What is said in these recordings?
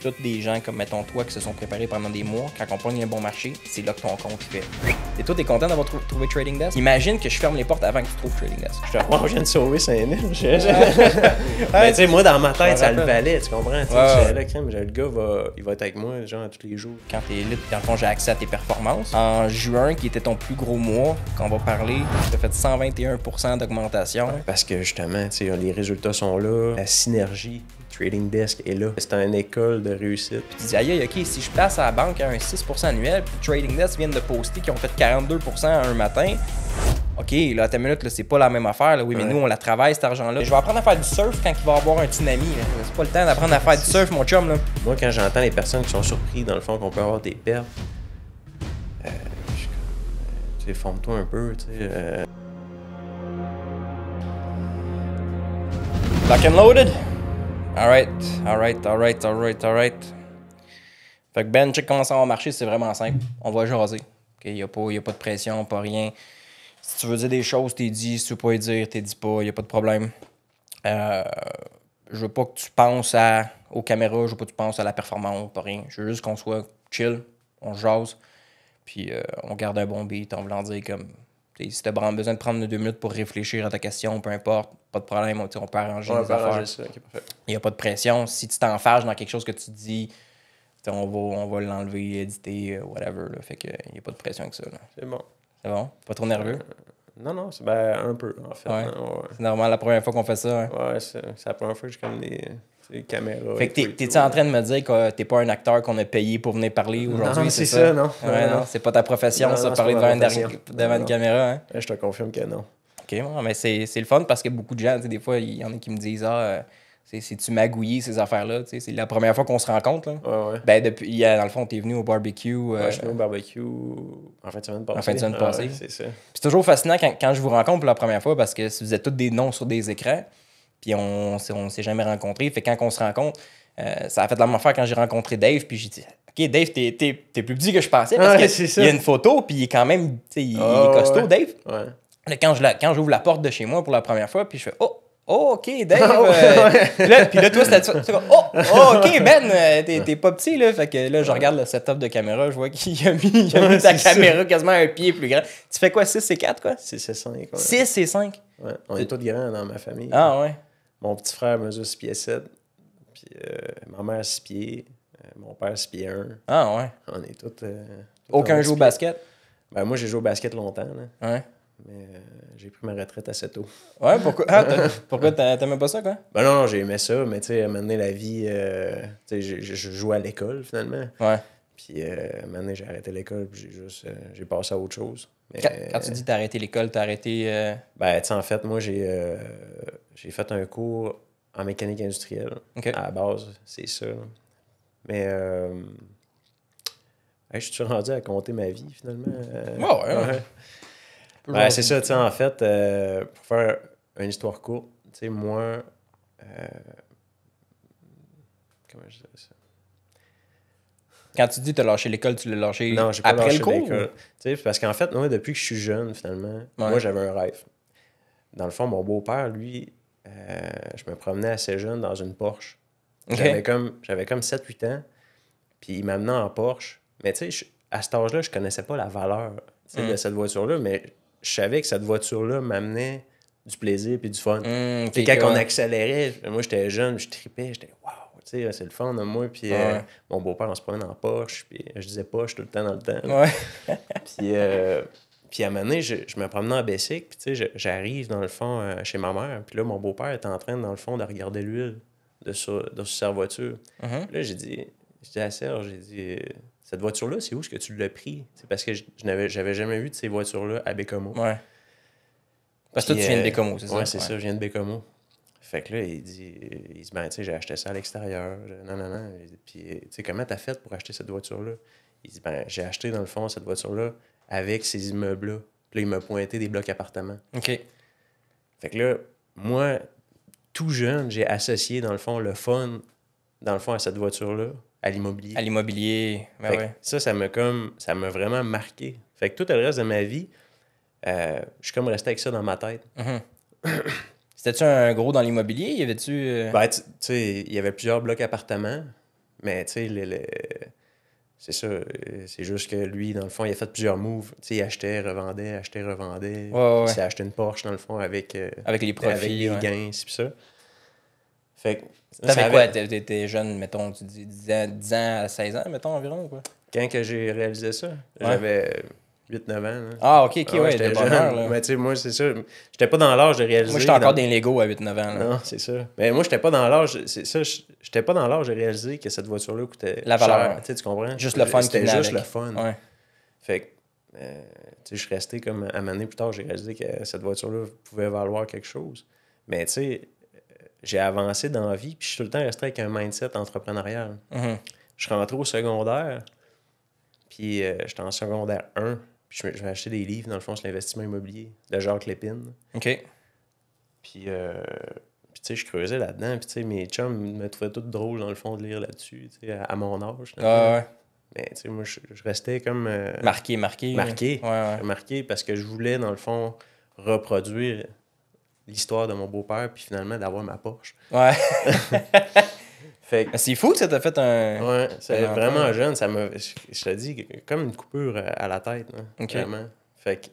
tous des gens comme, mettons, toi, qui se sont préparés pendant des mois, quand on pogne un bon marché, c'est là que ton compte fait. Et toi, t'es content d'avoir trouvé Trading Desk? Imagine que je ferme les portes avant que tu trouves Trading Desk. Je te je viens de sauver 5000. Mais tu sais, moi, dans ma tête, ça le valait, tu comprends? J'étais là, crème, le gars, il va être avec moi, genre, tous les jours. Quand t'es lit, dans le fond, j'ai accès à tes performances. En juin, qui était ton plus gros mois, qu'on va parler, t'as fait 121% d'augmentation. Parce que justement, tu sais, les résultats sont là, la synergie. Trading Desk est là. C'est une école de réussite. Puis tu dis, aïe, ok, si je place à la banque à un 6% annuel, puis Trading Desk viennent de poster qu'ils ont fait 42% un matin, ok, là, à ta minute, là, c'est pas la même affaire. Là. Oui, mais nous, on la travaille, cet argent-là. Je vais apprendre à faire du surf quand il va y avoir un tsunami. Là. C'est pas le temps d'apprendre à faire du surf, mon chum. Là. Moi, quand j'entends les personnes qui sont surprises, dans le fond, qu'on peut avoir des pertes, je suis comme, tu sais, forme-toi un peu, tu sais. Lock and loaded? Alright. Fait que Ben, check comment ça va marcher, c'est vraiment simple. On va jaser. Il n'y a pas de pression, pas rien. Si tu veux dire des choses, t'es dit. Si tu veux pas les dire, t'es dit pas. Il n'y a pas de problème. Je veux pas que tu penses aux caméras, je veux pas que tu penses à la performance, pas rien. Je veux juste qu'on soit chill, on jase, puis on garde un bon beat en voulant dire comme... Si tu as besoin de prendre 2 minutes pour réfléchir à ta question, peu importe, pas de problème, on peut arranger les affaires. Ça. Okay, parfait. Il n'y a pas de pression. Si tu t'enfarges dans quelque chose que tu dis, on va l'enlever, éditer, whatever. Là. Fait que il n'y a pas de pression que ça. C'est bon. C'est bon? Pas trop nerveux? Non, c'est un peu, en fait. Ouais. Ouais. C'est normal la première fois qu'on fait ça. Hein? Ouais, c'est la première fois que j'ai comme des caméras. Fait que t'es-tu en train de me dire que t'es pas un acteur qu'on a payé pour venir parler aujourd'hui? Non, c'est ça, non. Ouais, non. C'est pas ta profession, non, ça, non, parler devant une caméra. Hein? Je te confirme que non. OK, ouais, mais c'est le fun parce que beaucoup de gens, des fois, il y en a qui me disent c'est-tu magouillé ces affaires-là? C'est la première fois qu'on se rencontre. Là. Ouais. Ben, depuis, dans le fond, t'es venu au barbecue. Je suis venu au barbecue en fin de semaine passée. En fin de semaine passée. C'est ça. C'est toujours fascinant quand je vous rencontre pour la première fois parce que vous êtes tous des noms sur des écrans. Puis on s'est jamais rencontrés. Fait que quand on se rencontre, ça a fait la même affaire quand j'ai rencontré Dave. Puis j'ai dit, OK, Dave, t'es plus petit que je pensais. Parce qu'il y a une photo, puis il est quand même, il est costaud, Dave. Ouais. Là, quand j'ouvre la porte de chez moi pour la première fois, puis je fais, oh, OK, Dave. Puis là, toi, c'était OK, Ben, t'es pas petit, là. Fait que là, je regarde le setup de caméra, je vois qu'il a mis ta caméra quasiment un pied plus grand. Tu fais quoi, 6 et 4, quoi? 6 et 5. Ouais. 6 et 5? Ouais, on est tous grands dans ma famille. Ah, ouais. Mon petit frère mesure 6 pieds 7. Puis ma mère 6 pieds. Mon père 6 pieds 1. Ah, ouais. On est tous. Aucun joue au basket? Ben, moi, j'ai joué au basket longtemps. Là. Ouais. Mais j'ai pris ma retraite assez tôt. Ouais, pourquoi? Pourquoi t'aimais pas ça, quoi? Ben non, j'ai aimé ça, mais tu sais, à un moment donné, la vie, tu sais, je jouais à l'école, finalement. Ouais. Puis à un moment donné, j'ai arrêté l'école, puis j'ai passé à autre chose. Mais, quand tu dis t'as arrêté l'école, t'as arrêté... Ben, tu sais, en fait, moi, j'ai fait un cours en mécanique industrielle. Okay. À la base, c'est ça. Mais je suis rendu à compter ma vie, finalement. Ouais. Ben, c'est ça, tu sais, en fait, pour faire une histoire courte, tu sais, moi, comment je dirais ça? Quand tu dis t'as lâché l'école, tu l'as lâché Non, j'ai pas après lâché le cours? l'école. Tu sais, parce qu'en fait, moi, depuis que je suis jeune, finalement, moi, j'avais un rêve. Dans le fond, mon beau-père, lui, je me promenais assez jeune dans une Porsche. Okay. J'avais comme 7-8 ans, puis il m'amenait en Porsche. Mais tu sais, à cet âge-là, je connaissais pas la valeur de cette voiture-là, mais je savais que cette voiture-là m'amenait du plaisir et du fun. Puis quand on accélérait, moi, j'étais jeune, je tripais, j'étais « wow ». Tu sais, c'est le fun de moi. Puis mon beau-père, on se promène en Porsche. Puis je disais Porsche tout le temps dans le temps. Ouais. puis à un moment donné, je me promenais en Bessic. Puis tu sais, j'arrive dans le fond chez ma mère. Puis là, mon beau-père était en train, dans le fond, de regarder l'huile sur sa voiture. Là, j'ai dit à Serge, j'ai dit cette voiture-là, c'est où est-ce que tu l'as pris? C'est parce que j'avais jamais vu de ces voitures-là à Bécomo. Ouais. Parce que toi, tu viens de Bécomo, c'est ça? Ouais, c'est ça, je viens de Bécomo. Fait que là, il dit ben, tu sais, j'ai acheté ça à l'extérieur. Non. Puis, tu sais, comment t'as fait pour acheter cette voiture-là? Il dit, ben, j'ai acheté, dans le fond, cette voiture-là avec ces immeubles-là. Puis là, il m'a pointé des blocs appartements. OK. Fait que là, moi, tout jeune, j'ai associé, dans le fond, le fun, dans le fond, à cette voiture-là, à l'immobilier. À l'immobilier, ben ouais. Ça m'a vraiment marqué. Fait que tout le reste de ma vie, je suis comme resté avec ça dans ma tête. C'était-tu un gros dans l'immobilier? Y avait-tu... Ben, tu sais, il y avait plusieurs blocs appartements, Mais tu sais, c'est ça. C'est juste que lui, dans le fond, il a fait plusieurs moves. Tu sais, il achetait, revendait, achetait, revendait. Ouais. Il s'est acheté une Porsche, dans le fond, avec Avec les profits. avec les ouais. gains, c'est ça. Fait que T'avais ça quoi? avait- T'étais jeune, mettons, tu dis 10 ans à 16 ans, mettons, environ, quoi? Quand que j'ai réalisé ça, j'avais 8-9 ans. Là. Ah, ok, Ah ouais, ouais, j'étais de bonne heure, jeune. là. Mais tu sais, moi, c'est ça. J'étais pas dans l'âge de réaliser. Moi, j'étais encore dans les Lego à 8-9 ans, là. Non, c'est ça. Mais moi, j'étais pas dans l'âge. C'est ça, j'étais pas dans l'âge de réaliser que cette voiture-là coûtait La valeur. cher. Tu sais, tu comprends? Juste le fun qui C'était venait juste avec. le fun. Ouais. Fait que, tu sais, je suis resté comme à un moment donné plus tard, j'ai réalisé que cette voiture-là pouvait valoir quelque chose. Mais tu sais, j'ai avancé dans la vie, puis je suis tout le temps resté avec un mindset entrepreneurial. Mhm. Je suis rentré au secondaire, puis j'étais en secondaire 1, puis je vais acheter des livres, dans le fond, sur l'investissement immobilier, de Jacques Lépine. OK. Puis, tu sais, je creusais là-dedans, puis tu sais, mes chums me trouvaient tout drôle, dans le fond, de lire là-dessus, tu sais, à mon âge. Ah, ouais. Mais tu sais, moi, je restais comme... Marqué. marqué. Ouais. Marqué parce que je voulais, dans le fond, reproduire l'histoire de mon beau-père, puis finalement d'avoir ma Porsche. Ouais. Fait que, Mais c'est fou que ça t'a fait un. ouais, c'est un enfant. vraiment jeune, ça m'a, je te dis, comme une coupure à la tête, là, Ok. vraiment. Fait que,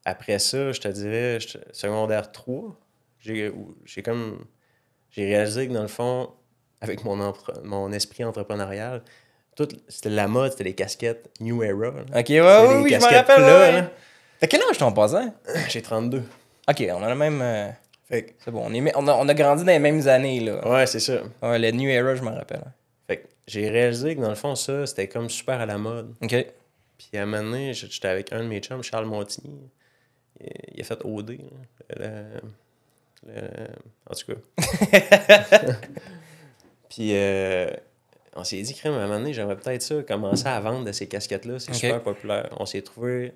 après ça, je te dirais, secondaire 3, j'ai réalisé que dans le fond, avec mon esprit entrepreneurial, c'était la mode, c'était les casquettes New Era. Là. Ok, C'est ouais, les oui, je me casquettes rappelle. plats, Ouais. là. T'as quel âge ton passant? J'ai 32. Ok, on a le même. Fait que, C'est bon, on a grandi dans les mêmes années, là. ouais, c'est ça. Ouais, le New Era, je me rappelle. Fait que j'ai réalisé que dans le fond, ça, c'était comme super à la mode. Ok. Puis à un moment donné, j'étais avec un de mes chums, Charles Montigny. Il a fait OD. En tout cas. Puis on s'est dit, crème, à un moment donné, j'aimerais peut-être ça, commencer à vendre de ces casquettes-là. C'est super populaire. On s'est trouvé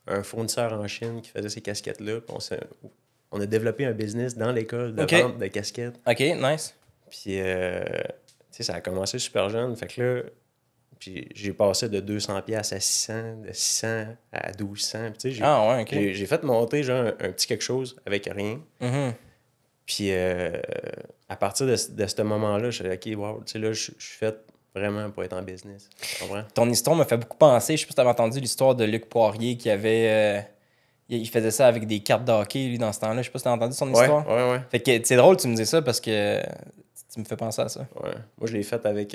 un fournisseur en Chine qui faisait ces casquettes-là. Puis on a développé un business dans l'école de vente de casquettes. Ok, nice. Puis, tu sais, ça a commencé super jeune. Fait que là, puis j'ai passé de 200$ à 600, de 600 à 1200. Puis, tu sais, Ah, ouais, ok. j'ai fait monter genre un petit quelque chose avec rien. Mhm. Puis, à partir de ce moment-là, je suis dit, OK, wow, tu sais, là, je suis fait vraiment pour être en business. Tu comprends? Ton histoire me fait beaucoup penser. Je sais pas si t'avais entendu l'histoire de Luc Poirier qui avait. Il faisait ça avec des cartes de hockey, lui, dans ce temps-là. Je sais pas si t'as entendu son histoire. Ouais. Fait que c'est drôle que tu me dis ça parce que tu me fais penser à ça. Ouais. Moi, je l'ai fait avec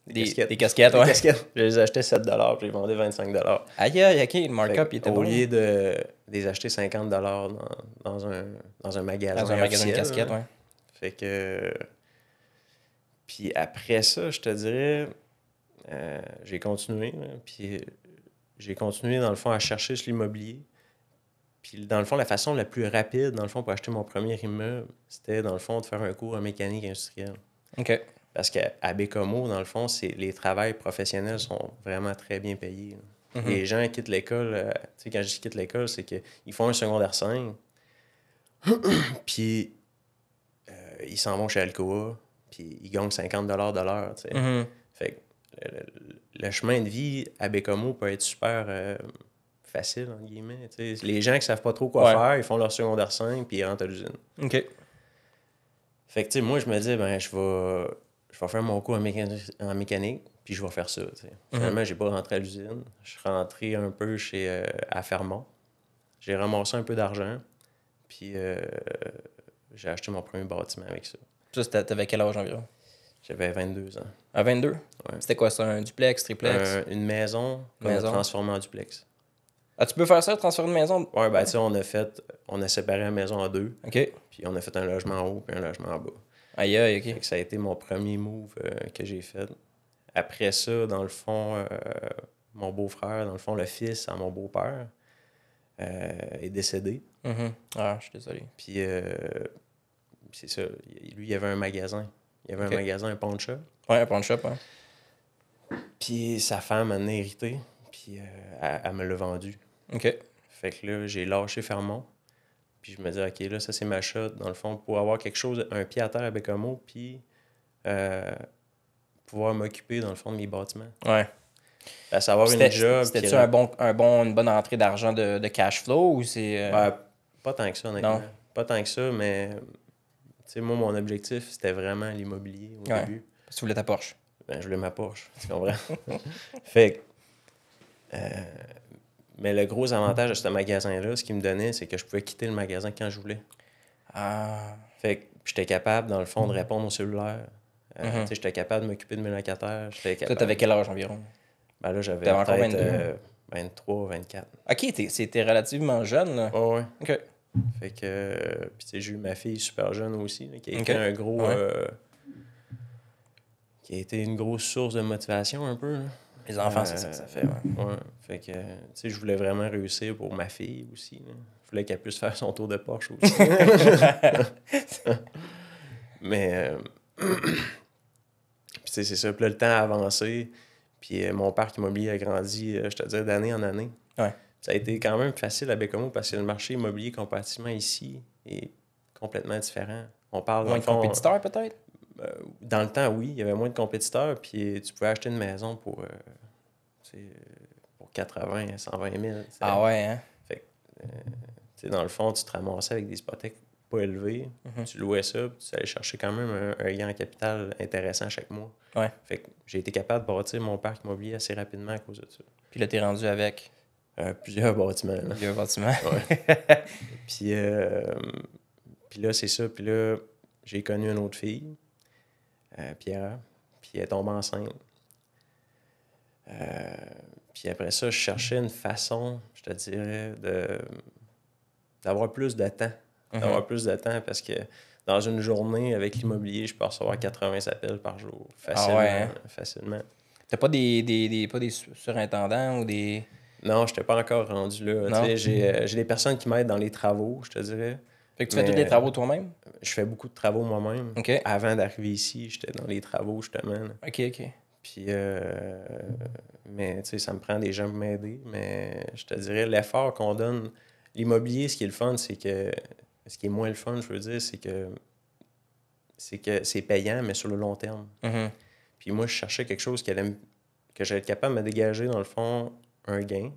Des casquettes. casquettes, ouais. Des casquettes. Je les achetais 7$, puis je les vendais 25$. Aïe, ok, le markup, il était Au bon. lieu de les acheter 50$ dans un magasin. Dans un magasin de officiel, casquettes, là. ouais. Fait que. Puis après ça, je te dirais, j'ai continué. Là, puis j'ai continué, dans le fond, à chercher sur l'immobilier. Puis dans le fond, la façon la plus rapide, dans le fond, pour acheter mon premier immeuble, c'était, dans le fond, de faire un cours en mécanique industrielle. Ok. Parce qu'à Bécomo, dans le fond, les travails professionnels sont vraiment très bien payés. Là. Les gens quittent l'école, tu sais, quand je dis quittent l'école, c'est qu'ils font un secondaire 5, puis ils s'en vont chez Alcoa, puis ils gagnent 50$ de l'heure, tu sais. Mhm. Fait que le chemin de vie à Bécomo peut être super facile, entre guillemets. Tu sais. Les gens qui savent pas trop quoi faire, ils font leur secondaire 5, puis ils rentrent à l'usine. Ok. Fait que, tu sais, moi, je me dis, ben, je vais faire mon cours en mécanique, puis je vais faire ça, tu sais. Finalement, j'ai pas rentré à l'usine. Je suis rentré un peu à Fermont. J'ai ramassé un peu d'argent, puis j'ai acheté mon premier bâtiment avec ça. Ça, t'avais quel âge environ? J'avais 22 ans. À 22? Ouais. C'était quoi ça? Un duplex, triplex? Une maison qu'on a transformée en duplex. Ah, tu peux faire ça, transformer une maison? Ouais, ben, tu sais, on a séparé la maison en deux, Ok. puis on a fait un logement en haut puis un logement en bas. Aïe, ok. Fait que ça a été mon premier move que j'ai fait. Après ça, dans le fond, mon beau-frère, dans le fond, le fils à mon beau-père, est décédé. Mhm. Ah, je suis désolé. Puis, c'est ça. Lui, il avait un magasin. Il avait un magasin, un pawn shop. Ouais, un pawn shop, hein. Puis, sa femme en a hérité. Puis, elle me l'a vendu. OK. Fait que là, j'ai lâché Fermont. Puis, je me dis, OK, là, ça, c'est ma shot, dans le fond, pour avoir quelque chose, un pied à terre à Bécomo, puis pouvoir m'occuper, dans le fond, de mes bâtiments. Ouais. À savoir une job. C'était-tu une bonne entrée d'argent de cash flow ou c'est. Pas tant que ça, honnêtement. Non. Pas tant que ça, mais tu sais, moi, mon objectif, c'était vraiment l'immobilier au début. Parce que tu voulais ta Porsche. Ben, je voulais ma Porsche, tu comprends? Fait que, mais le gros avantage de ce magasin-là, ce qu'il me donnait, c'est que je pouvais quitter le magasin quand je voulais. Ah. Fait que j'étais capable, dans le fond, de répondre au cellulaire. Tu sais, j'étais capable de m'occuper de mes locataires. J'étais Toi, capable... t'avais quel âge environ? Ben là, j'avais T'avais encore peut-être 22? 23, 24. Ok, c'était relativement jeune, là. Ouais, ouais. Ok. Fait que... Puis tu sais, j'ai eu ma fille super jeune aussi, là, qui a Ok. été un gros... Ouais. Qui a été une grosse source de motivation, un peu, là. Les enfants, c'est ça que ça fait, ouais. Ouais. Fait que, tu sais, je voulais vraiment réussir pour ma fille aussi, là. Je voulais qu'elle puisse faire son tour de Porsche aussi. Mais... Puis, tu sais, c'est ça. Puis là, le temps a avancé. Puis mon parc immobilier a grandi, je te dirais, d'année en année. Ouais. Ça a été quand même facile à Bécomo parce que le marché immobilier comparativement ici est complètement différent. On parle, dans Moins le de fond, compétiteurs, peut-être? dans le temps, oui, il y avait moins de compétiteurs. Puis tu pouvais acheter une maison pour 80, 120 000. Ah ouais, hein? Fait que, tu sais, dans le fond, tu te ramassais avec des hypothèques pas élevées. Tu louais ça, puis tu allais chercher quand même un gain en capital intéressant chaque mois. Ouais. Fait que j'ai été capable de bâtir mon parc immobilier assez rapidement à cause de ça. Puis là, t'es rendu avec Plusieurs bâtiments. Là. plusieurs bâtiments. Ouais. Puis, puis là, c'est ça. Puis là, j'ai connu une autre fille, Pierre, puis elle est tombée enceinte. Puis après ça, je cherchais une façon, je te dirais, d'avoir plus de temps. D'avoir plus de temps parce que dans une journée, avec l'immobilier, je peux recevoir 80 appels par jour. Facilement. Ah ouais, hein? Facilement. T'as pas pas des surintendants ou des... Non, je n'étais pas encore rendu là. Non? Tu sais, j'ai des personnes qui m'aident dans les travaux, je te dirais. Fait que tu fais tous les travaux toi-même? Je fais beaucoup de travaux moi-même. OK. Avant d'arriver ici, j'étais dans les travaux, justement. Là. OK, OK. Puis, mais tu sais, ça me prend des gens pour m'aider. Mais je te dirais, l'effort qu'on donne, l'immobilier, ce qui est le fun, c'est que, ce qui est moins le fun, je veux dire, c'est que c'est payant, mais sur le long terme. Mhm. Puis moi, je cherchais quelque chose que j'allais être capable de me dégager, dans le fond, un gain,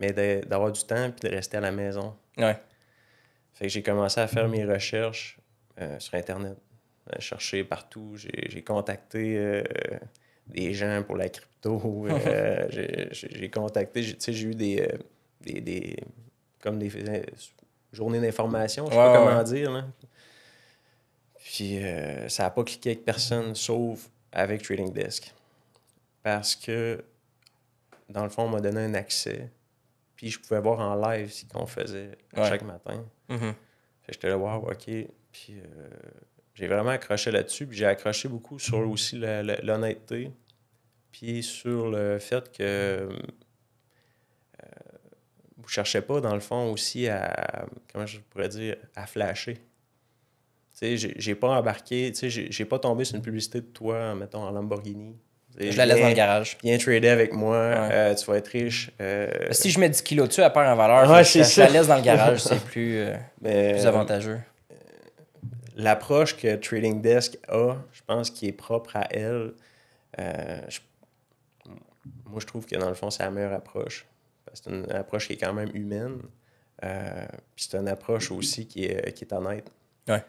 mais d'avoir du temps puis de rester à la maison. Ouais. Fait que j'ai commencé à faire mes recherches sur Internet. Chercher partout. J'ai contacté des gens pour la crypto. J'ai contacté, tu sais, j'ai eu comme des journées d'information, je sais pas comment dire. Là. Puis ça n'a pas cliqué avec personne, sauf avec Trading Desk. Parce que, dans le fond, on m'a donné un accès. Puis je pouvais voir en live ce qu'on faisait chaque matin. Mhm. Fait que j'étais là, wow, OK. Puis j'ai vraiment accroché là-dessus. Puis j'ai accroché beaucoup sur aussi l'honnêteté. Puis sur le fait que vous ne cherchez pas, dans le fond, aussi à, comment je pourrais dire, à flasher. Tu sais, j'ai pas embarqué, tu sais, j'ai pas tombé sur une publicité de toi, mettons, en Lamborghini. Je la laisse dans le garage. Viens trader avec moi, tu vas être riche. Si je mets 10 kilos dessus, elle perd en valeur. Ouais, je la laisse dans le garage, c'est plus avantageux. L'approche que Trading Desk a, je pense qu'il est propre à elle. Moi, je trouve que dans le fond, c'est la meilleure approche. Parce que c'est une approche qui est quand même humaine. Puis c'est une approche aussi qui est honnête. Ouais.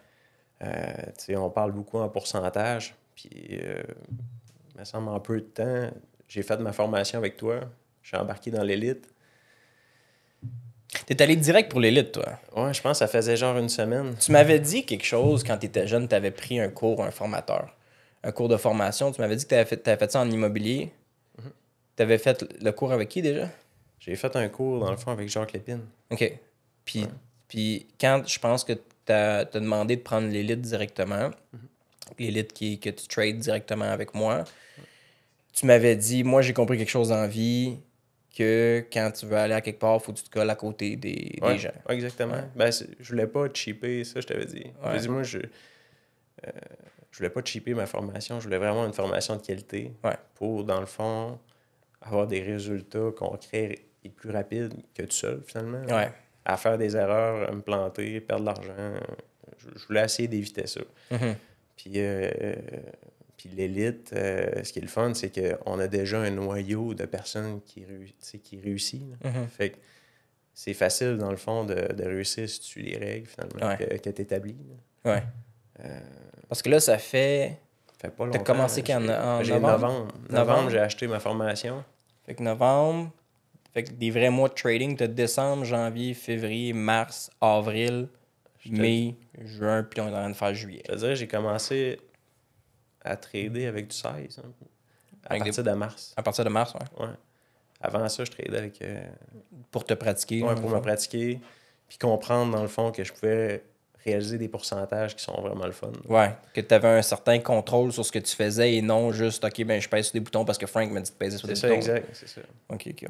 On parle beaucoup en pourcentage. Puis, il me semble, en peu de temps, j'ai fait ma formation avec toi. Je suis embarqué dans l'élite. T'es allé direct pour l'élite, toi. Ouais, je pense que ça faisait genre une semaine. Tu m'avais dit quelque chose quand tu étais jeune, tu avais pris un cours, un formateur. Un cours de formation. Tu m'avais dit que tu avais fait ça en immobilier. Tu avais fait le cours avec qui déjà? J'ai fait un cours, dans le fond, avec Jacques Lépine. OK. Puis quand je pense que tu as demandé de prendre l'élite directement, l'élite que tu trades directement avec moi, tu m'avais dit, moi, j'ai compris quelque chose en vie, que quand tu veux aller à quelque part, il faut que tu te colles à côté des gens. Ouais, exactement. Ouais. Ben, je voulais pas cheaper, ça, je t'avais dit. Ouais. J'ai dit, moi, je voulais pas cheaper ma formation. Je voulais vraiment une formation de qualité pour, dans le fond, avoir des résultats concrets et plus rapides que tout seul, finalement. Ouais. À faire des erreurs, à me planter, perdre de l'argent. Je voulais essayer d'éviter ça. Mhm. Puis l'élite, ce qui est le fun, c'est qu'on a déjà un noyau de personnes qui réussit. Fait que c'est facile, dans le fond, de réussir si tu suis les règles, finalement, que tu établis. Ouais. Parce que là, ça fait fait pas T'as longtemps. commencé quand, en J'ai novembre? novembre. Novembre. Novembre, j'ai acheté ma formation. Fait que novembre, fait que des vrais mois de trading, t'as décembre, janvier, février, mars, avril, mai, juin, puis on est en train de faire juillet. Je te dirais, j'ai commencé à trader avec du 16, hein, à Avec partir de mars. À partir de mars, ouais. Ouais. Avant ça, je tradais avec... Pour te pratiquer. ouais, dans pour le me fond. pratiquer, puis comprendre, dans le fond, que je pouvais réaliser des pourcentages qui sont vraiment le fun. Ouais, que tu avais un certain contrôle sur ce que tu faisais et non juste, OK, ben je pèse sur des boutons parce que Frank m'a dit de peser sur des C'est ça, boutons. exact, c'est ça. OK, ouais.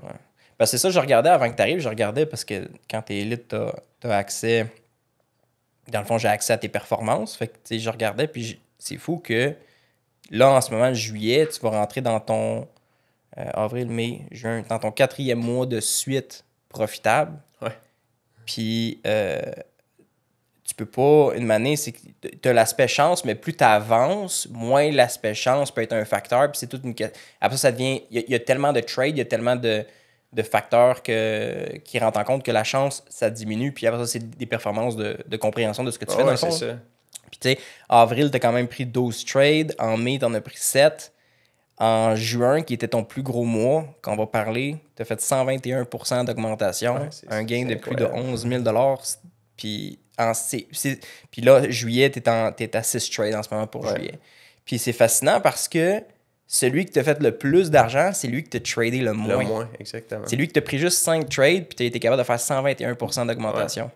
Parce que c'est ça, je regardais avant que tu arrives, je regardais parce que quand tu es élite, tu as accès. Dans le fond, j'ai accès à tes performances. Fait que, tu sais, je regardais, puis c'est fou que là, en ce moment, juillet, tu vas rentrer dans ton avril, mai, juin, dans ton 4e mois de suite profitable. Ouais. Puis, tu peux pas, une année, c'est que tu as l'aspect chance, mais plus tu avances, moins l'aspect chance peut être un facteur. Puis c'est toute une question. Après ça devient. Il y a tellement de trades, il y a tellement de facteurs qui rentrent en compte que la chance, ça diminue. Puis après ça, c'est des performances de compréhension de ce que tu fais dans le fond. C'est ça. Puis tu sais, avril, tu as quand même pris 12 trades. En mai, tu en as pris 7. En juin, qui était ton plus gros mois, qu'on va parler, tu as fait 121% d'augmentation. Ouais, un gain de plus de incroyable. 11 000 Puis puis là, juillet, t'es à 6 trades en ce moment pour Ouais. juillet. Puis c'est fascinant parce que celui qui t'a fait le plus d'argent, c'est lui qui t'a tradé le moins. Le moins, exactement. C'est lui qui t'a pris juste 5 trades, puis t'as été capable de faire 121% d'augmentation.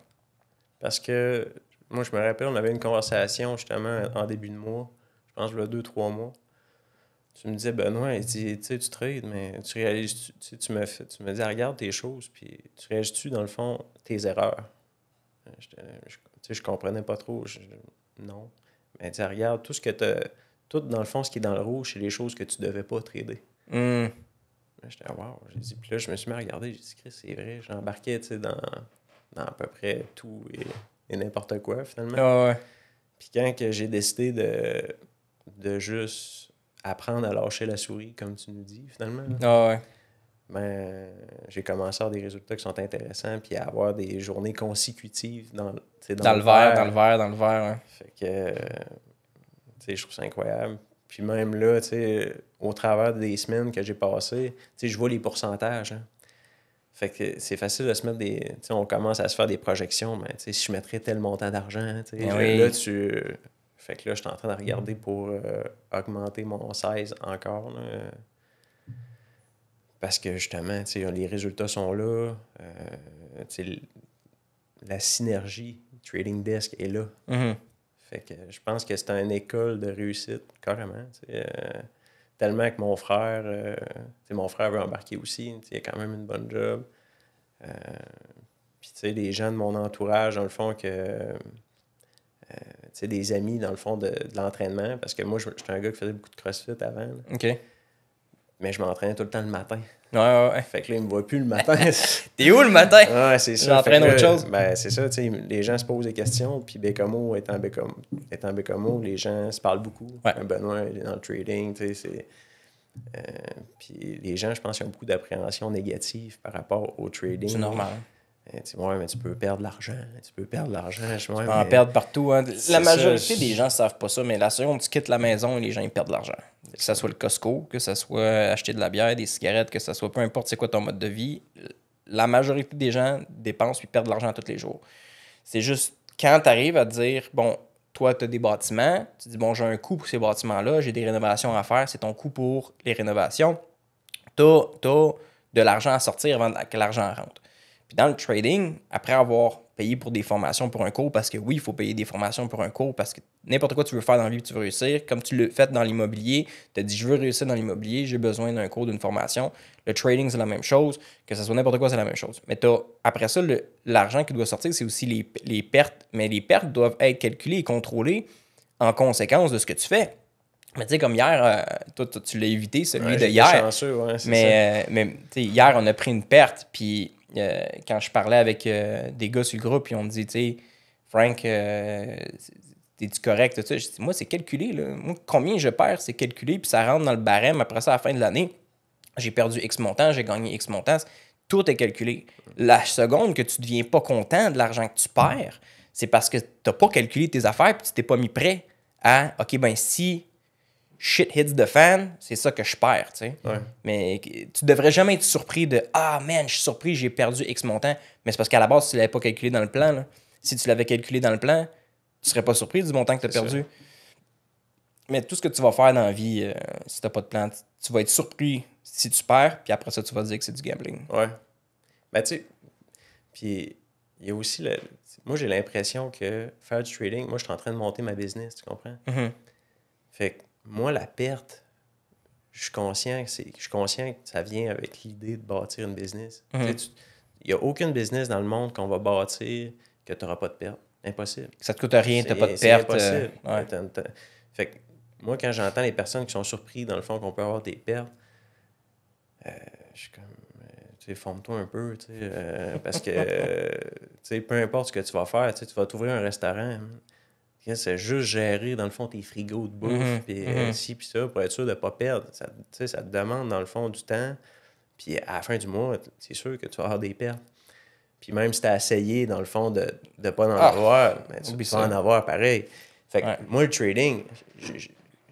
Parce que, moi, je me rappelle, on avait une conversation, justement, en début de mois. Je pense que le 2-3 mois. Tu me disais, Benoît, il dit, tu sais, tu trades, mais tu réalises, tu me dis, regarde tes choses, puis tu réalises-tu, dans le fond, tes erreurs? Je comprenais pas trop. Non. Mais tu regarde, tout ce que tout, dans le fond, ce qui est dans le rouge, c'est les choses que tu devais pas trader. Hum. J'étais, wow. J'ai dit, puis là, je me suis mis à regarder, j'ai dit, Chris, c'est vrai. J'embarquais, tu sais, dans à peu près tout et n'importe quoi, finalement. Ah ouais. Puis quand que j'ai décidé de juste apprendre à lâcher la souris, comme tu nous dis, finalement, là, Ah ouais. ben, j'ai commencé à avoir des résultats qui sont intéressants, puis à avoir des journées consécutives dans le vert. Dans le vert, ouais. Fait que, tu sais, je trouve ça incroyable. Puis même là, tu sais, au travers des semaines que j'ai passées, tu sais, je vois les pourcentages. Hein. Fait que c'est facile de se mettre des... Tu sais, on commence à se faire des projections, mais tu sais, si je mettrais tel montant d'argent, tu sais, Oui. là, Fait que là, je suis en train de regarder pour augmenter mon 16 encore, là. Parce que justement, tu sais, les résultats sont là. Tu sais, la synergie Trading Desk est là. Mhm. Fait que je pense que c'est une école de réussite, carrément. Tellement que mon frère, mon frère veut embarquer aussi. Il a quand même une bonne job. Puis, tu sais, les gens de mon entourage, dans le fond, des amis, dans le fond, de l'entraînement. Parce que moi, j'étais un gars qui faisait beaucoup de CrossFit avant. Là. OK. Mais je m'entraînais tout le temps le matin. Ouais. Fait que là, ils me voient plus le matin. T'es où le matin? Ouais, c'est ça. J'entraîne Fait que autre là, chose. Ben, c'est ça, tu sais, les gens se posent des questions, puis Bécamo étant Bécamo, les gens se parlent beaucoup. Ouais. Benoît, il est dans le trading, tu sais, c'est... puis les gens, je pense qu'ils ont beaucoup d'appréhension négative par rapport au trading. C'est normal. Tu sais, ouais, mais tu peux perdre de l'argent. Tu peux perdre de l'argent. Tu peux En perdre partout. Hein. La majorité ça, des gens ne savent pas ça, mais la seconde tu quittes la maison, les gens ils perdent de l'argent. Que ce soit le Costco, que ce soit acheter de la bière, des cigarettes, que ce soit peu importe c'est quoi ton mode de vie, la majorité des gens dépensent puis perdent de l'argent tous les jours. C'est juste quand tu arrives à te dire, bon, toi, tu as des bâtiments, tu dis, bon, j'ai un coût pour ces bâtiments-là, j'ai des rénovations à faire, c'est ton coût pour les rénovations. Tu as de l'argent à sortir avant que l'argent rentre. Puis dans le trading, après avoir payé pour des formations pour un cours, parce que oui, il faut payer des formations pour un cours, parce que n'importe quoi tu veux faire dans la vie, tu veux réussir. Comme tu l'as fait dans l'immobilier, tu as dit, je veux réussir dans l'immobilier, j'ai besoin d'un cours, d'une formation. Le trading, c'est la même chose. Que ce soit n'importe quoi, c'est la même chose. Mais après ça, l'argent qui doit sortir, c'est aussi les pertes. Mais les pertes doivent être calculées et contrôlées en conséquence de ce que tu fais. Mais tu sais, comme hier, toi, tu l'as évité, celui de hier. Chanceux, ouais, mais tu sais, hier, on a pris une perte, puis quand je parlais avec des gars sur le groupe, ils ont dit, tu sais, Frank, t'es-tu correct? Tout ça? Je dis, moi, c'est calculé. Là. Moi, combien je perds, c'est calculé, puis ça rentre dans le barème. Après ça, à la fin de l'année, j'ai perdu X montant, j'ai gagné X montant. Tout est calculé. La seconde que tu ne deviens pas content de l'argent que tu perds, c'est parce que tu n'as pas calculé tes affaires puis tu t'es pas mis prêt à, OK, ben si shit hits the fan, c'est ça que je perds, tu sais. Ouais. Mais tu devrais jamais être surpris de « Ah, man, je suis surpris, j'ai perdu X montant. » Mais c'est parce qu'à la base, tu l'avais pas calculé dans le plan, là. Si tu l'avais calculé dans le plan, tu serais pas surpris du montant que tu as perdu. Mais tout ce que tu vas faire dans la vie, si tu n'as pas de plan, tu vas être surpris si tu perds, puis après ça, tu vas dire que c'est du gambling. Ouais. Ben, tu sais, puis il y a aussi moi, j'ai l'impression que faire du trading, moi, je suis en train de monter ma business, tu comprends? Mm-hmm. Fait que moi, la perte, je suis conscient que ça vient avec l'idée de bâtir une business. Mm-hmm. Il n'y a aucune business dans le monde qu'on va bâtir que tu n'auras pas de perte. Impossible. Ça te coûte rien, tu n'as pas de C'est perte. impossible. Ouais. Fait que moi, quand j'entends les personnes qui sont surprises, dans le fond, qu'on peut avoir des pertes, je suis comme, tu sais, forme-toi un peu, tu sais, parce que, tu sais, peu importe ce que tu vas faire, tu vas t'ouvrir un restaurant, c'est juste gérer, dans le fond, tes frigos de bouffe, puis ci, puis ça, pour être sûr de ne pas perdre. Ça te demande, dans le fond, du temps, puis à la fin du mois, c'est sûr que tu vas avoir des pertes. Puis même si tu as essayé, dans le fond, de ne pas en avoir, ben, tu vas en avoir pareil. Fait que moi, le trading,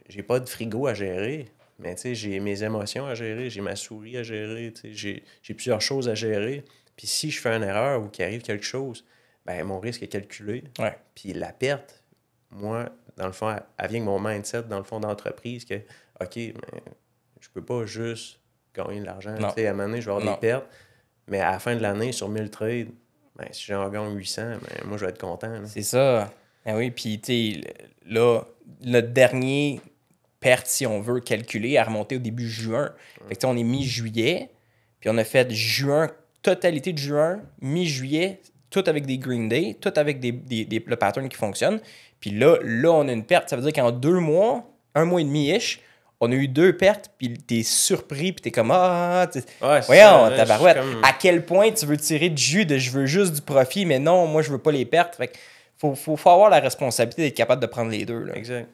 j'ai pas de frigo à gérer, mais tu sais, j'ai mes émotions à gérer, j'ai ma souris à gérer, tu sais, j'ai plusieurs choses à gérer. Puis si je fais une erreur ou qu'il arrive quelque chose, ben mon risque est calculé. Ouais. Puis la perte, moi, dans le fond, elle vient avec mon mindset, dans le fond, d'entreprise, que, OK, mais je peux pas juste gagner de l'argent. Tu sais, à un moment donné, je vais avoir des pertes, mais à la fin de l'année, sur 1000 trades, ben, si j'en gagne 800, ben, moi, je vais être content. Là. C'est ça. Ben oui, puis tu sais, là, notre dernier perte, si on veut calculer, a remonté au début juin. Fait que on est mi-juillet, puis on a fait juin, totalité de juin, mi-juillet, tout avec des Green Day, tout avec le pattern qui fonctionne. Puis là, on a une perte. Ça veut dire qu'en 2 mois, 1 mois et demi-ish, on a eu 2 pertes, puis t'es surpris, puis t'es comme « Ah, voyons, tabarouette, comme... à quel point tu veux tirer du jus de « je veux juste du profit, mais non, moi, je veux pas les pertes. » Fait que faut avoir la responsabilité d'être capable de prendre les deux. Là. Exact.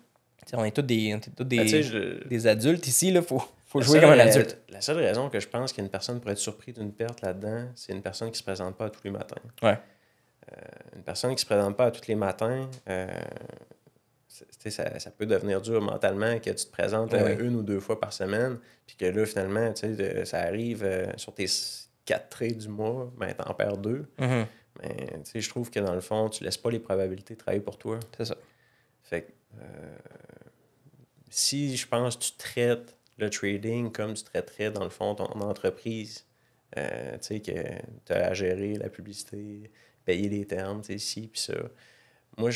T'sais, on est tous des adultes ici, il faut jouer comme un adulte. La seule raison que je pense qu'une personne pourrait être surprise d'une perte là-dedans, c'est une personne qui se présente pas tous les matins. Ouais. Une personne qui se présente pas tous les matins... ça peut devenir dur mentalement que tu te présentes 1 ou 2 fois par semaine, puis que là, finalement, ça arrive sur tes 4 trades du mois, ben, t'en perds 2. Mm-hmm. Mais je trouve que dans le fond, tu laisses pas les probabilités travailler pour toi. C'est ça. Fait que si je pense que tu traites le trading comme tu traiterais, dans le fond, ton entreprise, tu sais, que tu as à gérer la publicité, payer les termes, ci, puis ça. Moi,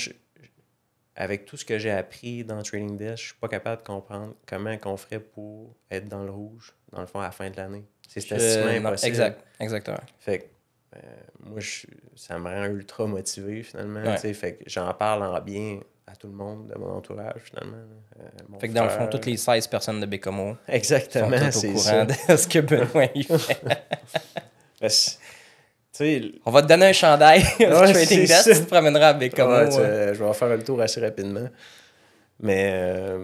avec tout ce que j'ai appris dans Trading Desk, je suis pas capable de comprendre comment on ferait pour être dans le rouge, dans le fond, à la fin de l'année. C'est statistiquement impossible. Exactement. Fait que moi, ça me rend ultra motivé, finalement. Ouais. Fait que j'en parle en bien à tout le monde de mon entourage, finalement. Fait que dans le fond, toutes les 16 personnes de Bécomo exactement, sont toutes au courant de ce que Benoît il fait. On va te donner un chandail au Trading Desk, tu te promèneras à Bécomo. Ouais, je vais faire le tour assez rapidement. Mais,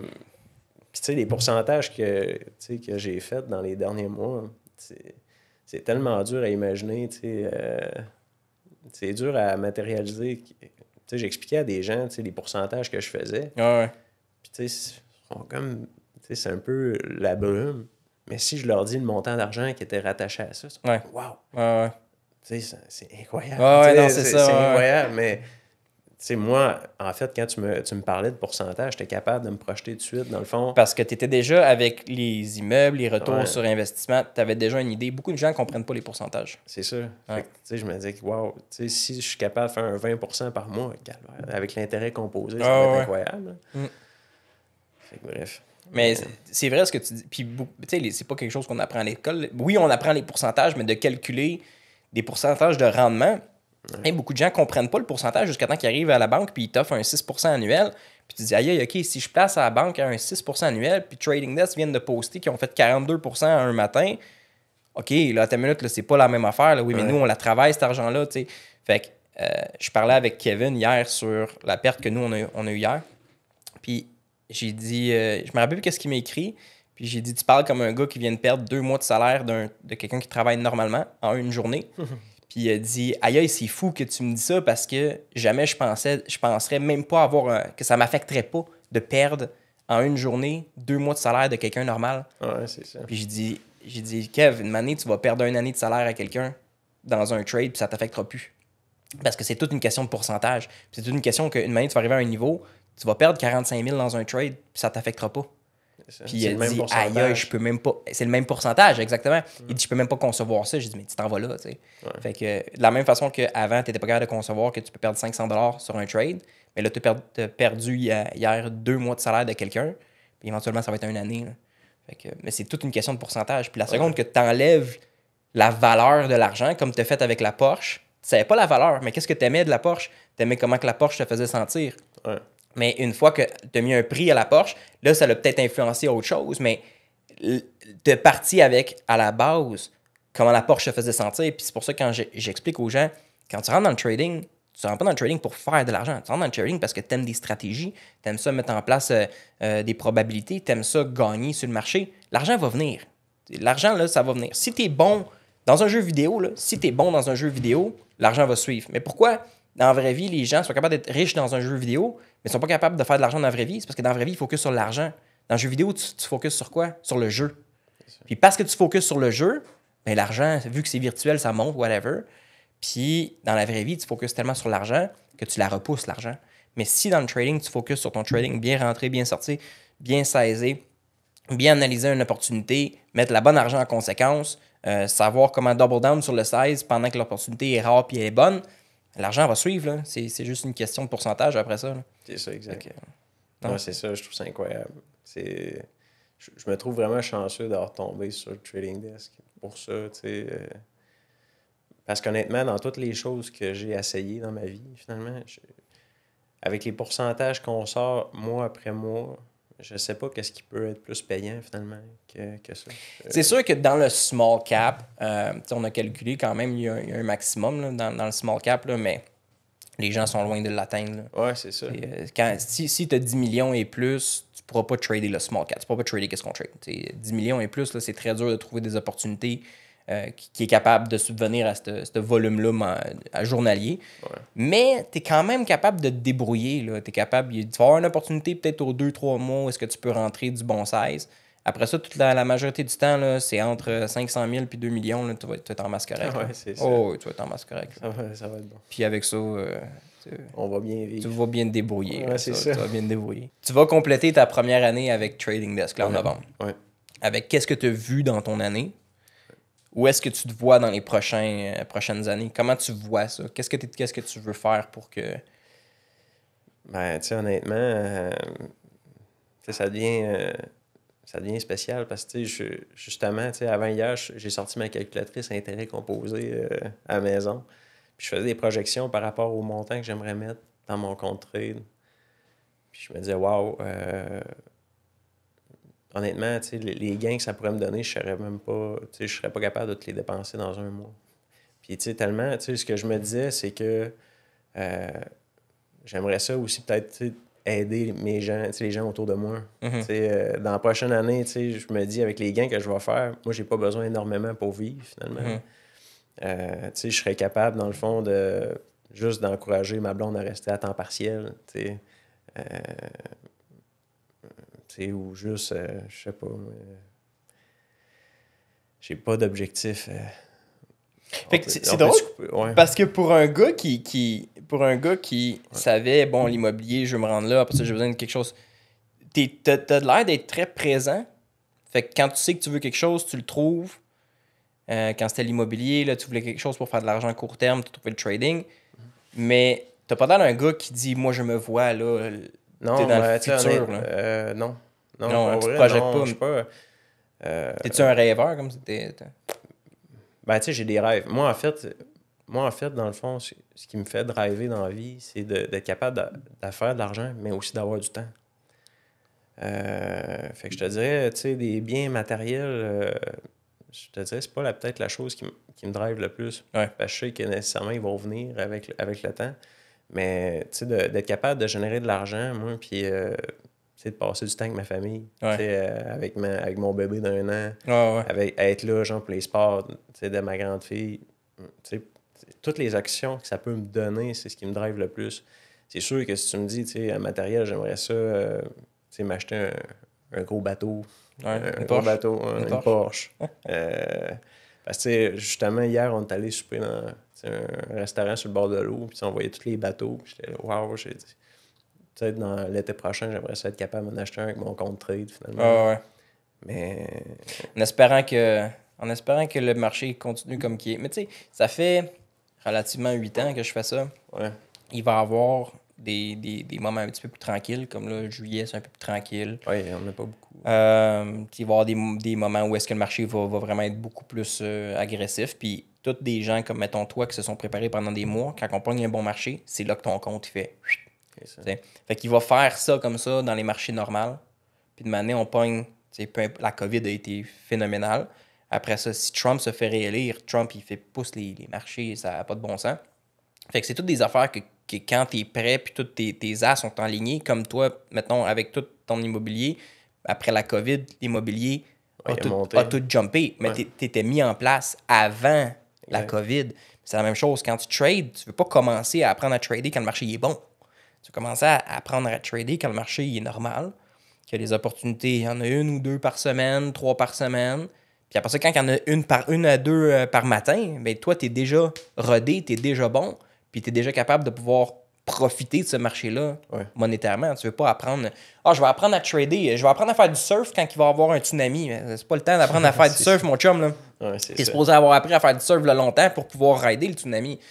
tu sais, les pourcentages que j'ai faits dans les derniers mois, c'est tellement dur à imaginer, tu sais. C'est dur à matérialiser. Tu sais, j'expliquais à des gens, tu sais, les pourcentages que je faisais. Ouais. Puis, tu sais, c'est un peu la brume. Mais si je leur dis le montant d'argent qui était rattaché à ça, c'est wow! Ouais. Tu sais, c'est incroyable. Ouais, c'est ça. C'est incroyable, mais tu sais, moi, en fait, quand tu me parlais de pourcentage, j'étais capable de me projeter tout de suite, dans le fond. Parce que tu étais déjà avec les immeubles, les retours sur investissement, tu avais déjà une idée. Beaucoup de gens ne comprennent pas les pourcentages. C'est ça. Fait que, tu sais, je me disais que, wow, tu sais, si je suis capable de faire un 20% par mois, avec l'intérêt composé, ça va être incroyable. Fait que, bref. Mais c'est vrai ce que tu dis. Puis, tu sais, c'est pas quelque chose qu'on apprend à l'école. Oui, on apprend les pourcentages, mais de calculer des pourcentages de rendement. Et beaucoup de gens ne comprennent pas le pourcentage jusqu'à temps qu'ils arrivent à la banque puis ils t'offrent un 6% annuel. Puis tu dis, aïe, OK, si je place à la banque un 6% annuel, puis Trading Desk viennent de poster qu'ils ont fait 42% un matin, OK, là, à ta minute, là, c'est pas la même affaire. Là. Oui, mais nous, on la travaille, cet argent-là. T'sais. Fait que je parlais avec Kevin hier sur la perte que nous, on a eu hier. Puis j'ai dit, je me rappelle plus qu'est-ce qu'il m'a écrit. Puis j'ai dit, tu parles comme un gars qui vient de perdre 2 mois de salaire de quelqu'un qui travaille normalement en une journée. Puis il a dit, aïe, c'est fou que tu me dis ça parce que jamais je penserais même pas que ça m'affecterait pas de perdre en une journée 2 mois de salaire de quelqu'un normal. Ouais, c'est ça. Puis j'ai dit, Kev, une année, tu vas perdre une année de salaire à quelqu'un dans un trade, puis ça t'affectera plus. Parce que c'est toute une question de pourcentage. Puis c'est toute une question qu'une année, tu vas arriver à un niveau, tu vas perdre 45 000 dans un trade, puis ça t'affectera pas. Puis il a dit, aïe, aïe, je peux même pas. C'est le même pourcentage, exactement. Il dit, je peux même pas concevoir ça. J'ai dit, mais tu t'en vas là, tu sais. Ouais. Fait que de la même façon qu'avant, tu n'étais pas capable de concevoir que tu peux perdre 500 $ sur un trade, mais là, tu as perdu hier 2 mois de salaire de quelqu'un, puis éventuellement, ça va être une année. Là. Fait que, mais c'est toute une question de pourcentage. Puis la seconde que tu enlèves la valeur de l'argent, comme tu as fait avec la Porsche, tu savais pas la valeur, mais qu'est-ce que tu aimais de la Porsche? Tu aimais comment que la Porsche te faisait sentir. Ouais. Mais une fois que tu as mis un prix à la Porsche, là, ça l'a peut-être influencé autre chose, mais tu es parti avec, à la base, comment la Porsche te faisait sentir. Puis c'est pour ça que quand j'explique aux gens, quand tu rentres dans le trading, tu ne rentres pas dans le trading pour faire de l'argent. Tu rentres dans le trading parce que tu aimes des stratégies, tu aimes ça mettre en place des probabilités, tu aimes ça gagner sur le marché. L'argent va venir. L'argent, là, ça va venir. Si tu es bon dans un jeu vidéo, là, si tu es bon dans un jeu vidéo, l'argent va suivre. Mais pourquoi, dans la vraie vie, les gens sont capables d'être riches dans un jeu vidéo, mais ne sont pas capables de faire de l'argent dans la vraie vie? C'est parce que dans la vraie vie, ils focusent sur l'argent. Dans le jeu vidéo, tu focuses sur quoi? Sur le jeu. Puis parce que tu focuses sur le jeu, ben l'argent, vu que c'est virtuel, ça monte, whatever. Puis dans la vraie vie, tu focuses tellement sur l'argent que tu la repousses, l'argent. Mais si dans le trading, tu focuses sur ton trading, bien rentré, bien sorti, bien saisir, bien analyser une opportunité, mettre la bonne argent en conséquence, savoir comment double down sur le size pendant que l'opportunité est rare et elle est bonne, l'argent va suivre. Là. C'est juste une question de pourcentage après ça. Là. C'est ça, exact. Non. Ouais, c'est ça, je trouve ça incroyable. Je me trouve vraiment chanceux d'avoir tombé sur le trading desk pour ça, tu sais. Parce qu'honnêtement, dans toutes les choses que j'ai essayées dans ma vie, finalement, avec les pourcentages qu'on sort mois après mois, je sais pas qu'est-ce qui peut être plus payant finalement que ça. C'est sûr que dans le small cap, on a calculé quand même, il y a un maximum là, dans le small cap, là, mais les gens sont loin de l'atteindre. Là. Ouais, c'est ça. Si tu as 10 millions et plus, tu ne pourras pas trader le small cap. Tu ne pourras pas trader qu'est-ce qu'on trade. 10 millions et plus, là, c'est très dur de trouver des opportunités qui est capable de subvenir à ce volume-là à journalier. Ouais. Mais tu es quand même capable de te débrouiller. Tu es capable, tu vas avoir une opportunité peut-être aux 2-3 mois où est-ce que tu peux rentrer du bon size. Après ça, toute la majorité du temps, là, c'est entre 500 000 et 2 millions. Là, tu vas être en masse correcte. Ouais, c'est ça. Oh, oui, tu vas être en masse correcte. Ça va être bon. Puis avec ça, on va bien vivre. Tu vas bien te débrouiller. Ouais, c'est ça. Tu vas bien te débrouiller. Tu vas compléter ta première année avec Trading Desk, là, en novembre. Ouais. Avec qu'est-ce que tu as vu dans ton année? Où est-ce que tu te vois dans les prochaines années? Comment tu vois ça? Qu'est-ce que tu veux faire pour que... Ben, tu sais, honnêtement, ça devient spécial parce que, tu sais, justement, tu sais, avant hier, j'ai sorti ma calculatrice intérêt composé à la maison. Puis je faisais des projections par rapport au montant que j'aimerais mettre dans mon compte trade. Puis je me disais, waouh, honnêtement, tu sais, les gains que ça pourrait me donner, je serais même pas, tu sais, je serais pas capable de te les dépenser dans un mois. Puis, tu sais, tellement, tu sais, ce que je me disais, c'est que j'aimerais ça aussi peut-être, tu sais, aider mes gens, tu sais, les gens autour de moi. Mm-hmm. Tu sais, dans la prochaine année, tu sais, je me dis, avec les gains que je vais faire, moi, j'ai pas besoin énormément pour vivre, finalement. Mm-hmm. Tu sais, je serais capable, dans le fond, juste d'encourager ma blonde à rester à temps partiel, tu sais. Ou juste, je sais pas, j'ai pas d'objectif. Fait que c'est drôle, ouais. parce que pour un gars qui savait, bon, l'immobilier, je veux me rendre là, après ça, j'ai besoin de quelque chose, t'as l'air d'être très présent. Fait que quand tu sais que tu veux quelque chose, tu le trouves. Quand c'était l'immobilier, là, tu voulais quelque chose pour faire de l'argent à court terme, tu as trouvé le trading. Mais t'as pas l'air d'un gars qui dit, moi, je me vois, là, non, t'es dans le futur, là. Non, tu te projettes non, pas. Je sais pas. T'es-tu un rêveur, comme c'était? Ben, tu sais, j'ai des rêves. Moi, en fait, dans le fond, ce qui me fait driver dans la vie, c'est d'être capable de faire de l'argent, mais aussi d'avoir du temps. Fait que je te dirais, tu sais, des biens matériels, je te dirais, c'est pas peut-être la chose qui me drive le plus. Ouais. Parce que je sais que nécessairement, ils vont venir avec le temps. Mais, tu sais, d'être capable de générer de l'argent, moi, puis, tu sais, de passer du temps avec ma famille, Ouais. tu sais, avec mon bébé d'1 an, Ouais. être là, genre, pour les sports, tu sais, de ma grande fille, tu sais, toutes les actions que ça peut me donner, c'est ce qui me drive le plus. C'est sûr que si tu me dis, tu sais, un matériel, j'aimerais ça, tu m'acheter un gros bateau. Ouais, Un une gros Porsche. bateau, Une une Porsche. Parce que justement, hier, on est allé souper dans un restaurant sur le bord de l'eau, puis on voyait tous les bateaux. Puis j'étais là, waouh, j'ai dit, peut-être dans l'été prochain, j'aimerais ça être capable d'en acheter un avec mon compte trade, finalement. Ouais. Mais. En espérant que le marché continue comme qu'il est. Mais tu sais, ça fait relativement 8 ans que je fais ça. Ouais. Il va y avoir des moments un petit peu plus tranquilles, comme là, juillet, c'est un peu plus tranquille. Ouais, il n'y en a pas beaucoup. Il va y avoir des moments où est-ce que le marché va vraiment être beaucoup plus agressif. Puis, toutes des gens comme, mettons, toi, qui se sont préparés pendant des mois, quand on pogne un bon marché, c'est là que ton compte, il fait... Fait qu'il va faire ça comme ça dans les marchés normaux. Puis de manière, on pogne... La COVID a été phénoménale. Après ça, si Trump se fait réélire, Trump, il fait pousse les marchés, ça n'a pas de bon sens. Fait que c'est toutes des affaires que quand tu es prêt, puis tous tes as sont alignés, comme toi, mettons, avec tout ton immobilier, après la COVID, l'immobilier a tout jumpé. Mais tu étais mis en place avant la COVID. C'est la même chose. Quand tu trades, tu ne veux pas commencer à apprendre à trader quand le marché est bon. Tu veux commencer à apprendre à trader quand le marché est normal, qu'il y a des opportunités. Il y en a 1 ou 2 par semaine, 3 par semaine. Puis après ça, quand il y en a une à deux par matin, ben toi, tu es déjà rodé, tu es déjà bon, puis tu es déjà capable de pouvoir profiter de ce marché-là monétairement. Tu veux pas apprendre je vais apprendre à trader, je vais apprendre à faire du surf quand il va y avoir un tsunami. C'est pas le temps d'apprendre à faire du surf, mon chum. Ouais, tu es supposé avoir appris à faire du surf là, longtemps pour pouvoir rider le tsunami.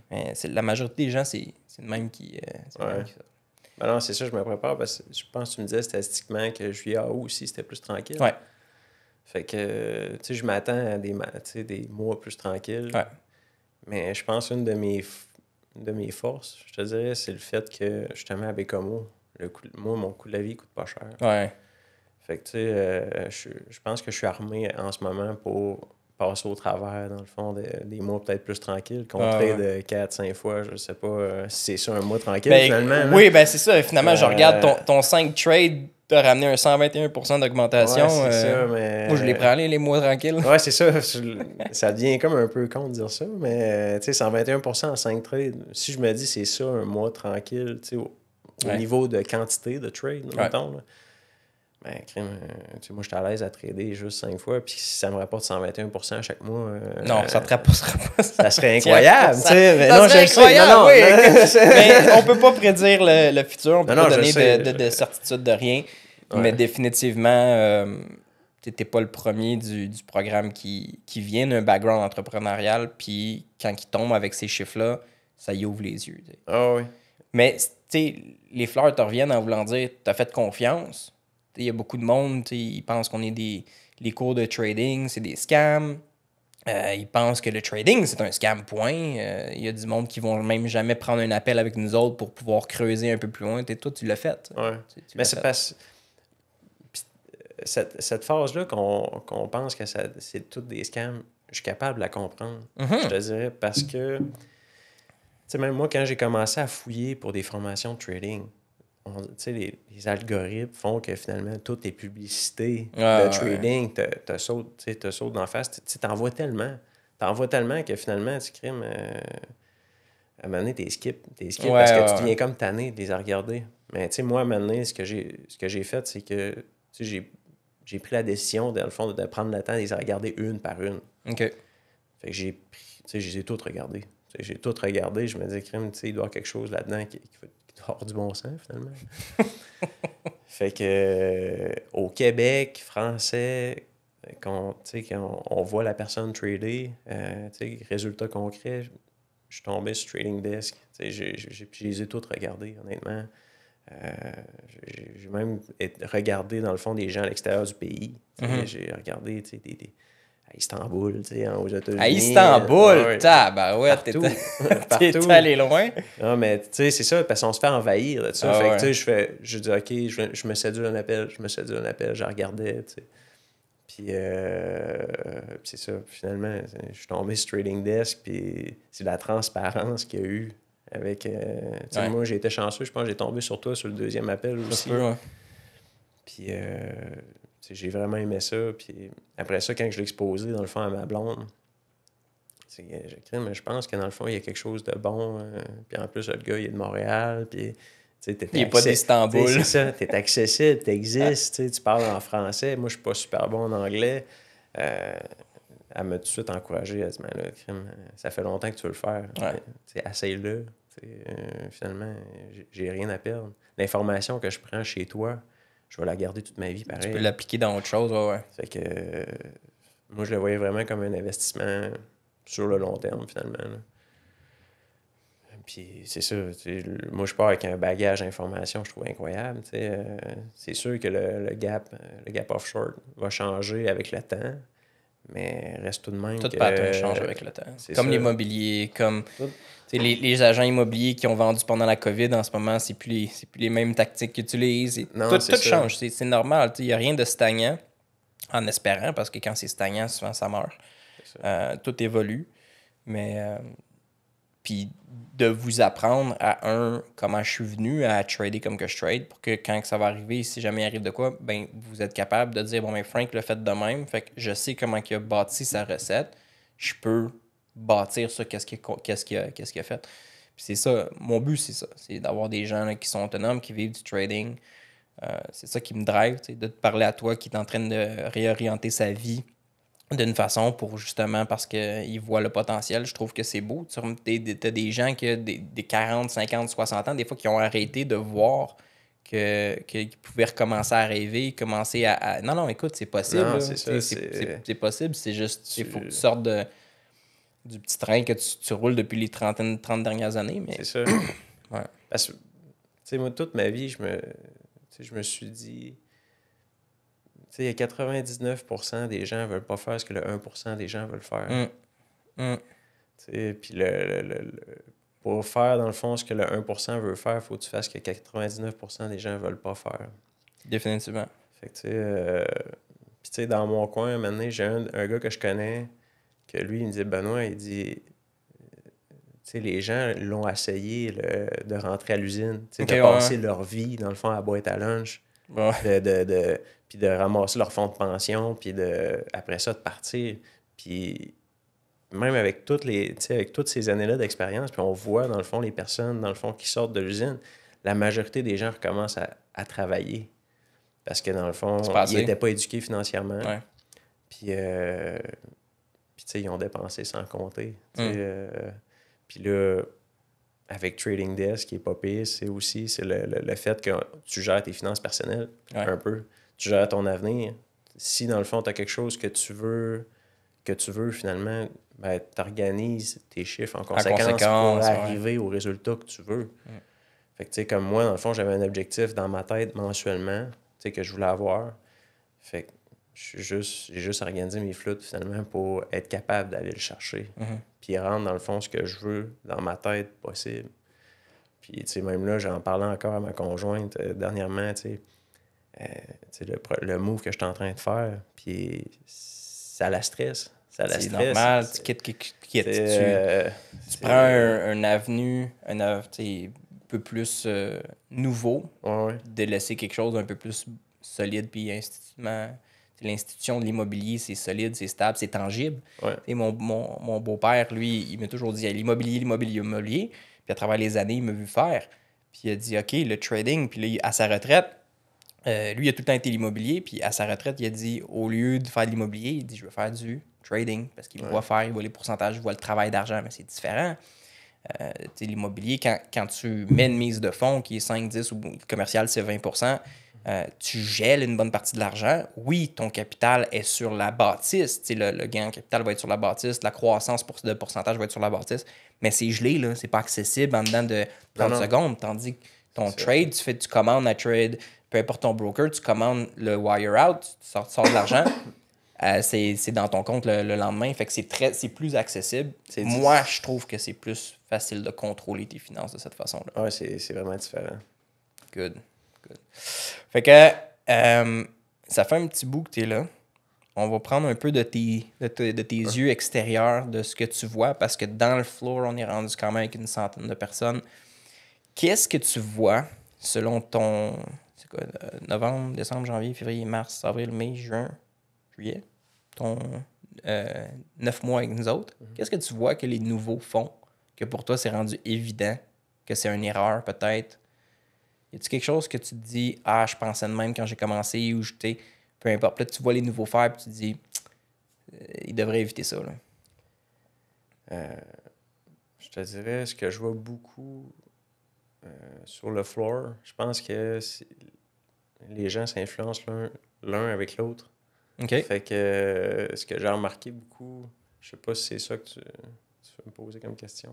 Mais la majorité des gens, c'est le même qui. Ben non, c'est ça, je me prépare parce que je pense que tu me disais statistiquement que juillet à août aussi, c'était plus tranquille. Ouais. Fait que, tu sais, je m'attends à des mois plus tranquilles. Ouais. Mais je pense qu'une de mes forces, je te dirais, c'est le fait que, justement, à Bécomo, mon coût de la vie coûte pas cher. Ouais. Fait que, tu sais, je pense que je suis armé en ce moment pour passer au travers, dans le fond, des mois peut-être plus tranquilles, qu'on trade 4-5 fois, je sais pas si c'est ça un mois tranquille, finalement. Oui, ben c'est ça. Finalement, je regarde ton 5 trades, t'as ramené un 121% d'augmentation. Ouais, c'est ça, mais... Moi, je les prends les mois tranquilles. Ouais, c'est ça. Ça devient comme un peu con de dire ça, mais tu sais, 121% en 5 trades. Si je me dis c'est ça, un mois tranquille, tu sais, au niveau de quantité de trade, mettons, là, ben, moi, je suis à l'aise à trader juste 5 fois, puis si ça me rapporte 121% à chaque mois... non, ça te rapportera pas. Ça serait incroyable, tu sais. Mais non, serait incroyable, oui. Mais on peut pas prédire le futur, on peut pas donner de certitude de rien. Ouais. Mais définitivement, t'es pas le premier du programme qui vient d'un background entrepreneurial, puis quand il tombe avec ces chiffres-là, ça y ouvre les yeux. Ah oui. Mais, tu sais, les fleurs te reviennent en voulant dire « t'as fait confiance ». Il y a beaucoup de monde, ils pensent qu'on est les cours de trading, c'est des scams. Ils pensent que le trading, c'est un scam, point. Il y a du monde qui vont même jamais prendre un appel avec nous autres pour pouvoir creuser un peu plus loin. Toi, tu l'as fait. Ouais. Mais c'est parce... Cette phase-là qu'on pense que c'est toutes des scams, je suis capable de la comprendre. Je te dirais, parce que... Tu sais, même moi, quand j'ai commencé à fouiller pour des formations de trading... les algorithmes font que finalement, toutes les publicités de trading te sautent d'en face. Tu t'en vois tellement. T'en vois tellement que finalement, tu crimes. À un moment donné, t'es skip parce que tu deviens comme tanné de les regarder. Mais tu sais, moi, à un moment donné, ce que j'ai fait, c'est que j'ai pris la décision, dans le fond, de prendre le temps de les regarder une par une. OK. Fait que je les ai toutes regardées. J'ai tout regardé. Je me disais, crime, il doit y avoir quelque chose là-dedans qui hors du bon sens, finalement. Fait que au Québec, français, quand on voit la personne trader, résultat concret, je suis tombé sur Trading Desk. Je les ai toutes regardées, honnêtement. J'ai même regardé, dans le fond, des gens à l'extérieur du pays. J'ai regardé à Istanbul, aux États-Unis. À Istanbul, tabarouette, t'es allé loin. Non, mais tu sais, c'est ça, parce qu'on se fait envahir de ça. Fait que tu sais, je dis, OK, je me cédule un appel, je regardais, tu sais. Puis c'est ça, finalement, je suis tombé sur Trading Desk, puis c'est la transparence qu'il y a eu avec... moi, j'ai été chanceux, je pense que j'ai tombé sur toi sur le deuxième appel aussi. Puis... j'ai vraiment aimé ça. Puis après ça, quand je l'ai exposé, dans le fond, à ma blonde, mais je pense que dans le fond, il y a quelque chose de bon. Puis en plus, le gars, il est de Montréal. Puis Il n'est pas d'Istanbul. C'est ça, tu es accessible, tu existes, tu parles en français. Moi, je suis pas super bon en anglais. Elle m'a tout de suite encouragé. Elle dit, là, crime, ça fait longtemps que tu veux le faire. Essaye-le. Finalement, j'ai rien à perdre. L'information que je prends chez toi, je vais la garder toute ma vie pareil. Tu peux l'appliquer dans autre chose, ouais. Fait que moi, je le voyais vraiment comme un investissement sur le long terme, finalement. Là. Puis c'est ça, moi je pars avec un bagage d'informations, je trouve incroyable. C'est sûr que le gap off short va changer avec le temps, mais reste tout de même tout que... pattern change avec le temps. Comme l'immobilier, comme les agents immobiliers qui ont vendu pendant la COVID, en ce moment, c'est plus les mêmes tactiques qu'ils utilisent. Tout change, c'est normal. Il n'y a rien de stagnant, en espérant, parce que quand c'est stagnant, souvent ça meurt. Tout évolue, mais... Puis de vous apprendre comment je suis venu à trader comme que je trade, pour que quand ça va arriver, si jamais il arrive de quoi, ben vous êtes capable de dire, bon, ben Frank l'a fait de même, fait que je sais comment il a bâti sa recette, je peux bâtir ça, qu'est-ce qu'il a fait. Puis c'est ça, mon but, c'est ça, c'est d'avoir des gens là, qui sont autonomes, qui vivent du trading. C'est ça qui me drive, de te parler à toi qui est en train de réorienter sa vie d'une façon pour justement parce qu'ils voient le potentiel. Je trouve que c'est beau. Tu as des gens qui ont des 40, 50, 60 ans, des fois qui ont arrêté de voir qu'ils pouvaient recommencer à rêver, commencer à... Non, écoute, c'est possible. Non, c'est possible. C'est juste il faut que tu sortes du petit train que tu roules depuis les 30 dernières années. Mais... C'est ça. Ouais. Parce que, tu sais, moi, toute ma vie, je me suis dit... Tu sais, 99% des gens veulent pas faire ce que le 1% des gens veulent faire. Tu sais, puis pour faire, dans le fond, ce que le 1% veut faire, il faut que tu fasses ce que 99% des gens veulent pas faire. Définitivement. Fait que, tu sais... Puis, tu sais, dans mon coin, maintenant, j'ai un gars que je connais, que lui, il me dit, Benoît, il dit... Tu sais, les gens l'ont essayé de rentrer à l'usine, tu sais, de passer leur vie, dans le fond, à la boîte à lunch. Puis de ramasser leur fonds de pension, puis après ça, de partir. Puis même avec toutes ces années-là d'expérience, puis on voit, dans le fond, les personnes, dans le fond, qui sortent de l'usine, la majorité des gens recommencent à travailler. Parce que, dans le fond, ils n'étaient pas éduqués financièrement. Ouais. Puis, tu sais, ils ont dépensé sans compter. Puis là, avec Trading Desk, qui est pas pire, c'est le fait que tu gères tes finances personnelles un peu. Tu gères ton avenir. Si, dans le fond, tu as quelque chose que tu veux finalement, ben, tu organises tes chiffres en conséquence pour arriver au résultat que tu veux. Fait que, tu sais, comme moi, dans le fond, j'avais un objectif dans ma tête mensuellement, tu sais, que je voulais avoir. Fait que j'ai juste organisé mes flûtes, finalement, pour être capable d'aller le chercher. Puis rendre, dans le fond, ce que je veux dans ma tête possible. Puis, tu sais, même là, j'en parlais encore à ma conjointe dernièrement, tu sais, le move que je suis en train de faire, puis ça la stresse. C'est normal, tu quittes. Tu prends un avenue, un peu plus nouveau, de laisser quelque chose d'un peu plus solide, puis l'institution de l'immobilier, c'est solide, c'est stable, c'est tangible. Mon beau-père, lui, il m'a toujours dit l'immobilier. Puis à travers les années, il m'a vu faire. Puis il a dit, OK, le trading. Puis là, à sa retraite, lui, il a tout le temps été l'immobilier. Puis à sa retraite, il a dit, au lieu de faire de l'immobilier, il dit, je veux faire du trading. Parce qu'il me voit faire, il voit les pourcentages, il voit le travail d'argent, mais c'est différent. L'immobilier, quand tu mets une mise de fonds qui est 5, 10 ou commercial, c'est 20%, tu gèles une bonne partie de l'argent. Oui, ton capital est sur la bâtisse. Le gain en capital va être sur la bâtisse. La croissance de pourcentage va être sur la bâtisse. Mais c'est gelé, là. C'est pas accessible en dedans de 30 secondes. Tandis que ton trade, tu commandes à trade, peu importe ton broker, tu commandes le wire out, tu sors de l'argent. C'est dans ton compte le lendemain. Fait que c'est plus accessible. Moi, je trouve que c'est plus facile de contrôler tes finances de cette façon-là. Ouais, c'est vraiment différent. Good. Fait que ça fait un petit bout que tu es là. On va prendre un peu de tes yeux extérieurs, de ce que tu vois, parce que dans le floor, on est rendu quand même avec une centaine de personnes. Qu'est-ce que tu vois selon ton... C'est quoi? Novembre, décembre, janvier, février, mars, avril, mai, juin, juillet? Ton 9 mois avec nous autres. Qu'est-ce que tu vois que les nouveaux font, que pour toi, c'est rendu évident, que c'est une erreur peut-être? Y a-tu quelque chose que tu te dis, ah, je pensais de même quand j'ai commencé, ou peu importe. Là, tu vois les nouveaux faire, puis tu te dis, il devrait éviter ça. Là. Je te dirais, ce que je vois beaucoup sur le floor, je pense que les gens s'influencent l'un avec l'autre. OK. Fait que ce que j'ai remarqué beaucoup, je sais pas si c'est ça que tu veux me poser comme question.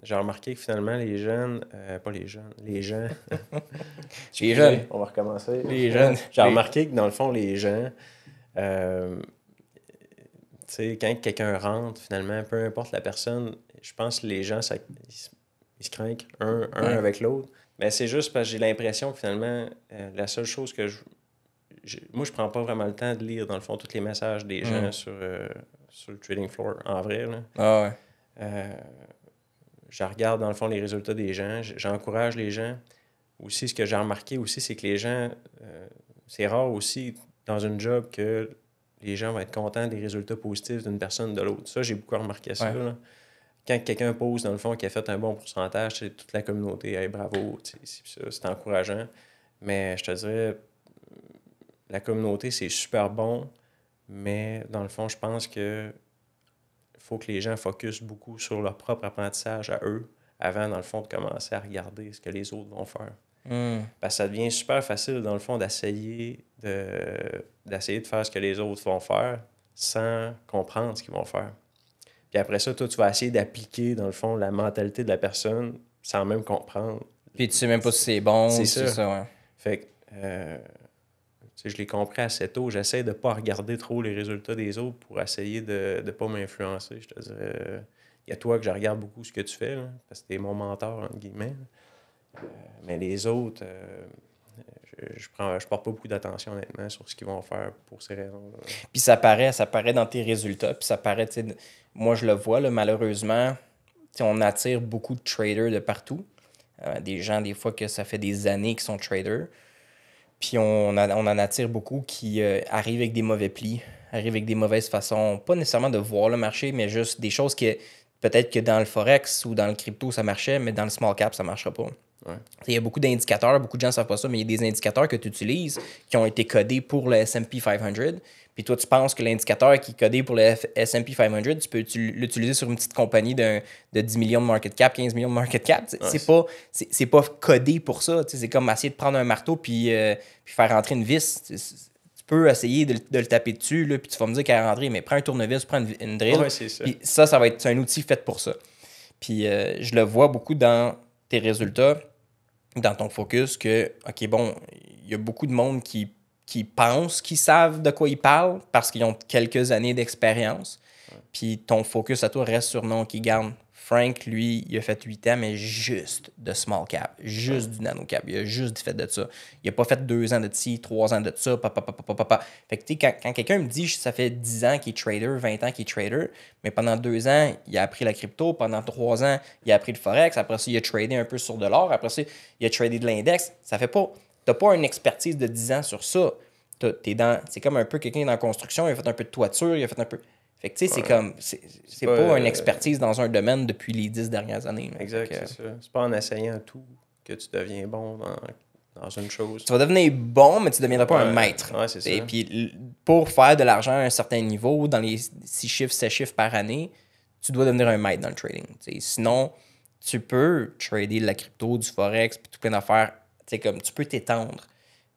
J'ai remarqué que finalement, les jeunes, pas les jeunes, les gens. Les jeunes. On va recommencer. Les jeunes. J'ai remarqué que dans le fond, les gens, tu sais, quand quelqu'un rentre, finalement, peu importe la personne, je pense que les gens, ils se craquent un avec l'autre. Mais c'est juste parce que j'ai l'impression que finalement, la seule chose que moi, je prends pas vraiment le temps de lire, dans le fond, tous les messages des gens sur le trading floor, en vrai. Là. Ah ouais. Je regarde, dans le fond, les résultats des gens. J'encourage les gens. Aussi, ce que j'ai remarqué aussi, c'est que les gens... c'est rare aussi, dans une job, que les gens vont être contents des résultats positifs d'une personne de l'autre. Ça, j'ai beaucoup remarqué ça. Ouais. Là. Quand quelqu'un pose, dans le fond, qui a fait un bon pourcentage, c'est toute la communauté, hey, bravo, c'est encourageant. Mais je te dirais, la communauté, c'est super bon, mais dans le fond, je pense que faut que les gens focusent beaucoup sur leur propre apprentissage à eux avant, dans le fond, de commencer à regarder ce que les autres vont faire. Parce que ça devient super facile, dans le fond, d'essayer de faire ce que les autres vont faire sans comprendre ce qu'ils vont faire. Puis après ça, toi, tu vas essayer d'appliquer, dans le fond, la mentalité de la personne sans même comprendre. Puis tu sais même pas si c'est bon. C'est ça ouais. Fait que, tu sais, je l'ai compris assez tôt. J'essaie de ne pas regarder trop les résultats des autres pour essayer de ne pas m'influencer. Je te dirais, il y a toi que je regarde beaucoup ce que tu fais, là, parce que tu es mon mentor, entre guillemets. Mais les autres, je porte pas beaucoup d'attention, honnêtement, sur ce qu'ils vont faire pour ces raisons-là. Puis ça paraît dans tes résultats. Puis ça paraît, tu sais, moi je le vois, là, malheureusement, on attire beaucoup de traders de partout. Des gens, des fois, que ça fait des années qu'ils sont traders. Puis on en attire beaucoup qui arrivent avec des mauvais plis, arrivent avec des mauvaises façons, pas nécessairement de voir le marché, mais juste des choses que peut-être que dans le Forex ou dans le crypto, ça marchait, mais dans le small cap, ça ne marchera pas. Ouais. Il y a beaucoup d'indicateurs, beaucoup de gens ne savent pas ça, mais il y a des indicateurs que tu utilises qui ont été codés pour le S&P 500. Puis toi, tu penses que l'indicateur qui est codé pour le S&P 500, tu peux l'utiliser sur une petite compagnie de 10 millions de market cap, 15 millions de market cap. C'est pas codé pour ça. C'est comme essayer de prendre un marteau puis faire rentrer une vis. Tu peux essayer de le taper dessus, là, puis tu vas me dire qu'elle est rentrée, mais prends un tournevis, prends une drill. Ouais, c'est ça. Puis ça va être un outil fait pour ça. Puis je le vois beaucoup dans tes résultats, dans ton focus, que, OK, bon, il y a beaucoup de monde qui pensent qu'ils savent de quoi ils parlent parce qu'ils ont quelques années d'expérience. Ouais. Puis ton focus à toi reste sur non, qui garde. Frank, lui, il a fait 8 ans, mais juste de small cap, juste du nano cap. Il a juste fait de ça. Il n'a pas fait 2 ans de ci, 3 ans de ça, Fait que, tu sais, quand quelqu'un me dit ça fait 10 ans qu'il est trader, 20 ans qu'il est trader, mais pendant 2 ans, il a appris la crypto, pendant 3 ans, il a appris le Forex, après ça, il a tradé un peu sur de l'or, après ça, il a tradé de l'index. Ça fait pas. T'as pas une expertise de 10 ans sur ça. C'est comme un peu quelqu'un qui est dans la construction, il a fait un peu de toiture, il a fait un peu. Fait que tu sais, c'est comme. C'est pas une expertise dans un domaine depuis les 10 dernières années. Là. Exact, c'est ça. C'est pas en essayant tout que tu deviens bon dans une chose. Tu vas devenir bon, mais tu ne deviendras pas un maître. Ouais, c'est ça. Et puis, pour faire de l'argent à un certain niveau, dans les 6 chiffres, 7 chiffres par année, tu dois devenir un maître dans le trading. T'sais. Sinon, tu peux trader de la crypto, du Forex, puis tout plein d'affaires. Comme tu peux t'étendre.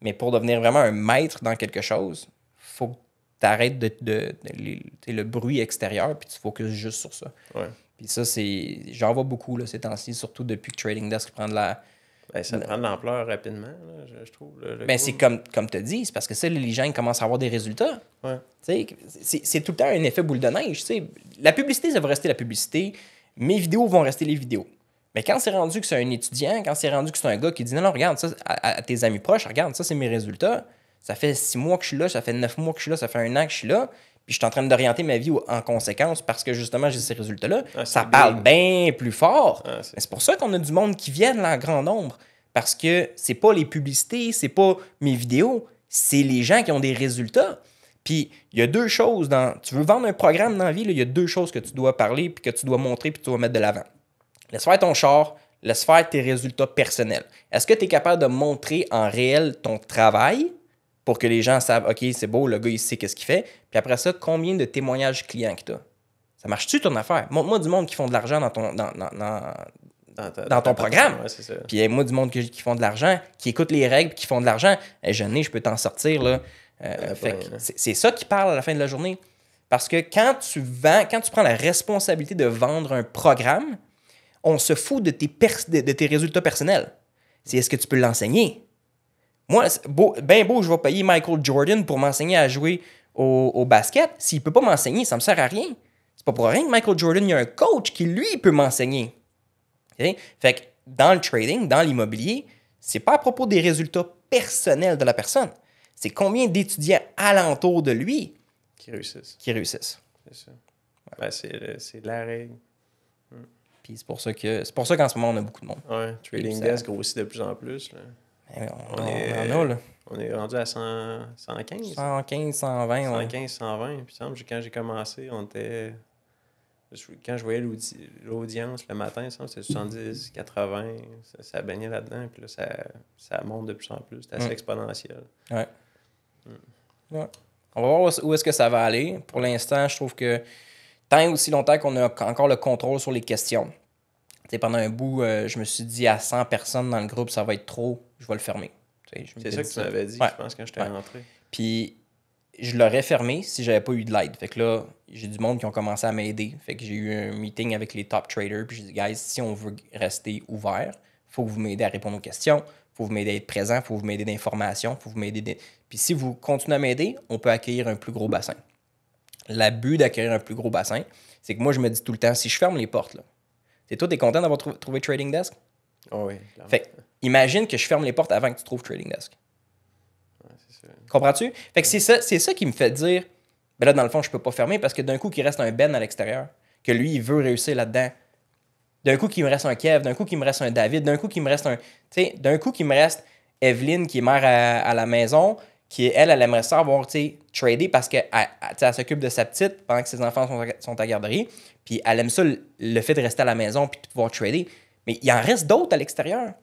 Mais pour devenir vraiment un maître dans quelque chose, faut que tu arrêtes le bruit extérieur puis tu focuses juste sur ça. Ouais. Puis ça, j'en vois beaucoup là, ces temps-ci, surtout depuis que Trading Desk prend de la... ça prend de l'ampleur rapidement, là, je trouve. C'est comme tu as dit, c'est parce que ça, les gens ils commencent à avoir des résultats. Ouais. C'est tout le temps un effet boule de neige. T'sais. La publicité, ça va rester la publicité. Mes vidéos vont rester les vidéos. Mais quand c'est rendu que c'est un étudiant, quand c'est rendu que c'est un gars qui dit non, regarde ça à tes amis proches, regarde, ça, c'est mes résultats. Ça fait 6 mois que je suis là, ça fait 9 mois que je suis là, ça fait 1 an que je suis là. Puis je suis en train d'orienter ma vie en conséquence parce que justement, j'ai ces résultats-là. Ça parle bien plus fort. C'est pour ça qu'on a du monde qui vient en grand nombre. Parce que c'est pas les publicités, c'est pas mes vidéos, c'est les gens qui ont des résultats. Puis il y a 2 choses tu veux vendre un programme dans la vie, il y a 2 choses que tu dois parler, puis que tu dois montrer, puis que tu dois mettre de l'avant. Laisse faire ton char, laisse faire tes résultats personnels. Est-ce que tu es capable de montrer en réel ton travail pour que les gens savent, OK, c'est beau, le gars, il sait qu'est-ce qu'il fait. Puis après ça, combien de témoignages clients que tu as? Ça marche-tu ton affaire? Montre-moi du monde qui font de l'argent dans ton programme. Ouais, c'est ça. Puis moi, du monde qui font de l'argent, qui écoutent les règles, qui font de l'argent. Je peux t'en sortir, là. C'est ça qui parle à la fin de la journée. Parce que quand tu prends la responsabilité de vendre un programme, on se fout de tes résultats personnels. C'est est-ce que tu peux l'enseigner? Moi, bien beau, je vais payer Michael Jordan pour m'enseigner à jouer au basket. S'il ne peut pas m'enseigner, ça ne me sert à rien. C'est pas pour rien que Michael Jordan, il y a un coach qui, lui, peut m'enseigner. Okay? Fait que dans le trading, dans l'immobilier, c'est pas à propos des résultats personnels de la personne. C'est combien d'étudiants alentour de lui qui réussissent. C'est ça. Ouais. Ben, c'est de la règle. Puis c'est pour ça qu'en ce moment, on a beaucoup de monde. Ouais, Trading Desk grossit de plus en plus. Là. On est rendu à 115. 115, 120. 115, 120. Puis quand j'ai commencé, on était... Quand je voyais l'audience le matin, c'était 70, 80, ça baignait là-dedans. Puis là, ça monte de plus en plus. C'est assez exponentiel. Ouais. Ouais. On va voir où est-ce que ça va aller. Pour l'instant, je trouve que tant aussi longtemps qu'on a encore le contrôle sur les questions. T'sais, pendant un bout, je me suis dit à 100 personnes dans le groupe, ça va être trop, je vais le fermer. C'est ça que tu m'avais dit, je pense, quand j'étais rentré. Puis, je l'aurais fermé si j'avais pas eu de l'aide. Fait que là, j'ai du monde qui ont commencé à m'aider. Fait que j'ai eu un meeting avec les top traders. Puis j'ai dit, guys, si on veut rester ouvert, faut que vous m'aidez à répondre aux questions. Faut que vous m'aidez à être présent. Faut que vous m'aidez d'informations. Faut que vous m'aidez. Puis si vous continuez à m'aider, on peut accueillir un plus gros bassin. L'abus d'accueillir un plus gros bassin, c'est que moi, je me dis tout le temps, si je ferme les portes, là, toi, t'es content d'avoir trouvé Trading Desk? Oh oui. Clairement. Fait imagine que je ferme les portes avant que tu trouves Trading Desk. Ouais, c'est ça. Comprends-tu? Fait que c'est ça qui me fait dire, ben là, dans le fond, je peux pas fermer parce que d'un coup, qu'il reste un Ben à l'extérieur, que lui, il veut réussir là-dedans. D'un coup, qu'il me reste un Kev, d'un coup, qu'il me reste un David, d'un coup, qu'il me reste d'un coup, qu'il me reste Evelyne, qui est mère à la maison, qui, elle aimerait ça avoir, trader parce qu'elle s'occupe de sa petite pendant que ses enfants sont à garderie. Puis elle aime ça, le fait de rester à la maison puis de pouvoir trader. Mais il en reste d'autres à l'extérieur.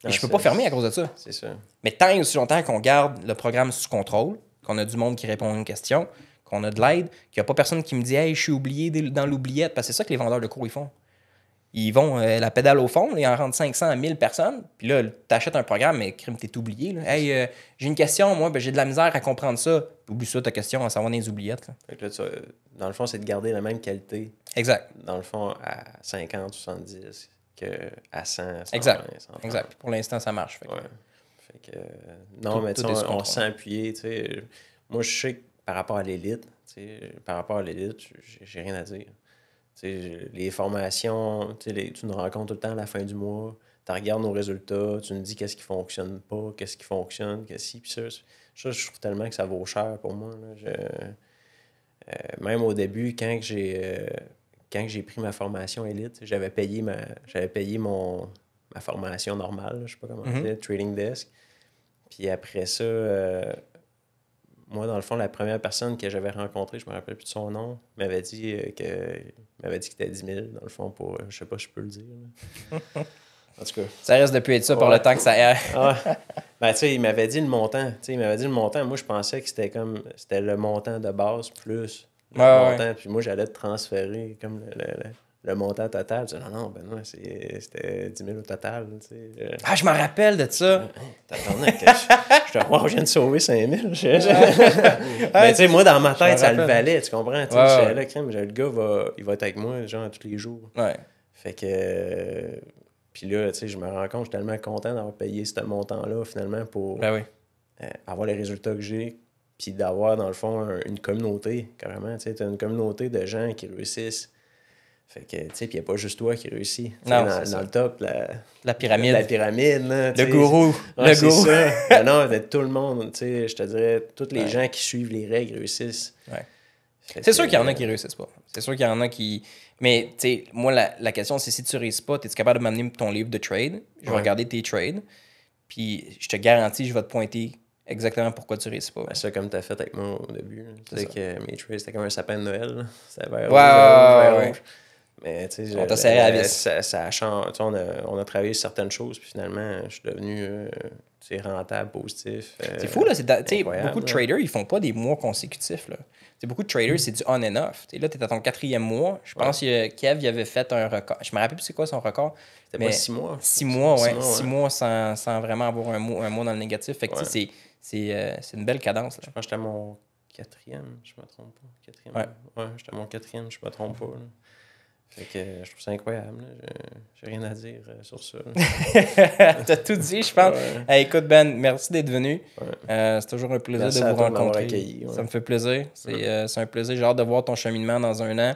Et je peux pas fermer à cause de ça. C'est ça. Mais tant et aussi longtemps qu'on garde le programme sous contrôle, qu'on a du monde qui répond à une question, qu'on a de l'aide, qu'il n'y a pas personne qui me dit « Hey, je suis oublié dans l'oubliette », parce que c'est ça que les vendeurs de cours, ils font. Ils vont la pédale au fond, ils en rendent 500 à 1000 personnes, puis là, tu achètes un programme, mais crime, t'es oublié. Là. « Hey, j'ai une question, moi, j'ai de la misère à comprendre ça. » Oublie ça, ta question, on s'en va dans les oubliettes. Là. Fait que là, dans le fond, c'est de garder la même qualité. Exact. Dans le fond, à 50, 70, qu'à 100, 120, exact. 130. Exact. Pour l'instant, ça marche. Fait que... Ouais. Fait que, non, mais on se sent appuyé. Moi, je sais que par rapport à l'élite, j'ai rien à dire. Les formations, tu nous rencontres tout le temps à la fin du mois, tu regardes nos résultats, tu nous dis qu'est-ce qui fonctionne pas, qu'est-ce qui fonctionne, qu'est-ce qui... Puis ça, je trouve tellement que ça vaut cher pour moi. Là. Même au début, quand j'ai pris ma formation élite, j'avais payé ma formation normale, je sais pas comment dire, Trading Desk. Puis après ça, moi, dans le fond, la première personne que j'avais rencontrée, je me rappelle plus de son nom, m'avait dit qu'il était 10 000, dans le fond, pour... Je sais pas si je peux le dire. En tout cas. Ça reste de plus être ça par le temps que ça ait. Ben, tu sais, il m'avait dit le montant. Moi, je pensais que c'était le montant de base plus le montant. Puis moi, j'allais te transférer comme le montant total. Je disais, non, c'était 10 000 au total. Ah, je m'en rappelle de ça. T'attendais que je viens de sauver 5 000. Mais tu sais, moi, dans ma tête, ça le valait, tu comprends? J'étais là, le gars, il va être avec moi, genre, tous les jours. Ouais. Fait que... Puis là, tu sais, je me rends compte, je suis tellement content d'avoir payé ce montant-là, finalement, pour avoir les résultats que j'ai, puis d'avoir, dans le fond, une communauté, carrément. Tu sais, tu as une communauté de gens qui réussissent. Fait que, tu sais, puis il n'y a pas juste toi qui réussit. Non, dans le top, la pyramide. La pyramide, là. Le gourou. Ouais, le gourou. Ça. Non, tout le monde, tu sais, je te dirais, tous les gens qui suivent les règles réussissent. Ouais. C'est sûr qu'il y en a qui réussissent pas. C'est sûr qu'il y en a qui... Mais, tu sais, moi, la question, c'est si tu réussis pas, es-tu capable de m'amener ton livre de trade? Je vais regarder tes trades. Puis, je te garantis, je vais te pointer exactement pourquoi tu réussis pas. Ben, ça, comme tu as fait avec moi au début. Tu sais que mes trades, c'était comme un sapin de Noël. C'était vert rouge. Mais tu sais, On t'a serré à la vis. ça a changé. On a travaillé sur certaines choses, puis finalement, je suis devenu tu sais, rentable, positif. C'est fou, là. Tu sais, incroyable, beaucoup de là. traders, ils font pas des mois consécutifs, là. T'sais, beaucoup de traders, c'est du on and off. T'sais, là, t'es à ton 4e mois. Je pense que Kev, il avait fait un record. Je me rappelle plus c'est quoi son record. C'était pas 6 mois. 6 mois, ouais. 6 ouais. mois sans vraiment avoir un mois dans le négatif. Fait que tu sais, c'est une belle cadence, là. Je pense que j'étais à mon 4e, je me trompe pas. 4e. Ouais, j'étais à mon 4e, je me trompe pas. Là. Fait que je trouve ça incroyable. J'ai rien à dire sur ça. T'as tout dit, je pense. Ouais. Hey, écoute, Ben, merci d'être venu. Ouais. C'est toujours un plaisir Merci de à vous toi de m'avoir rencontrer. accueilli, ouais. Ça me fait plaisir. C'est un plaisir. J'ai hâte de voir ton cheminement dans un an.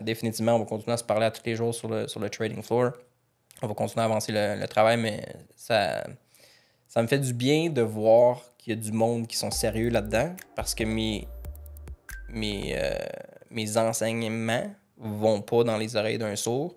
Définitivement, on va continuer à se parler à tous les jours sur le trading floor. On va continuer à avancer le travail, mais ça me fait du bien de voir qu'il y a du monde qui sont sérieux là-dedans parce que mes enseignements vont pas dans les oreilles d'un sourd.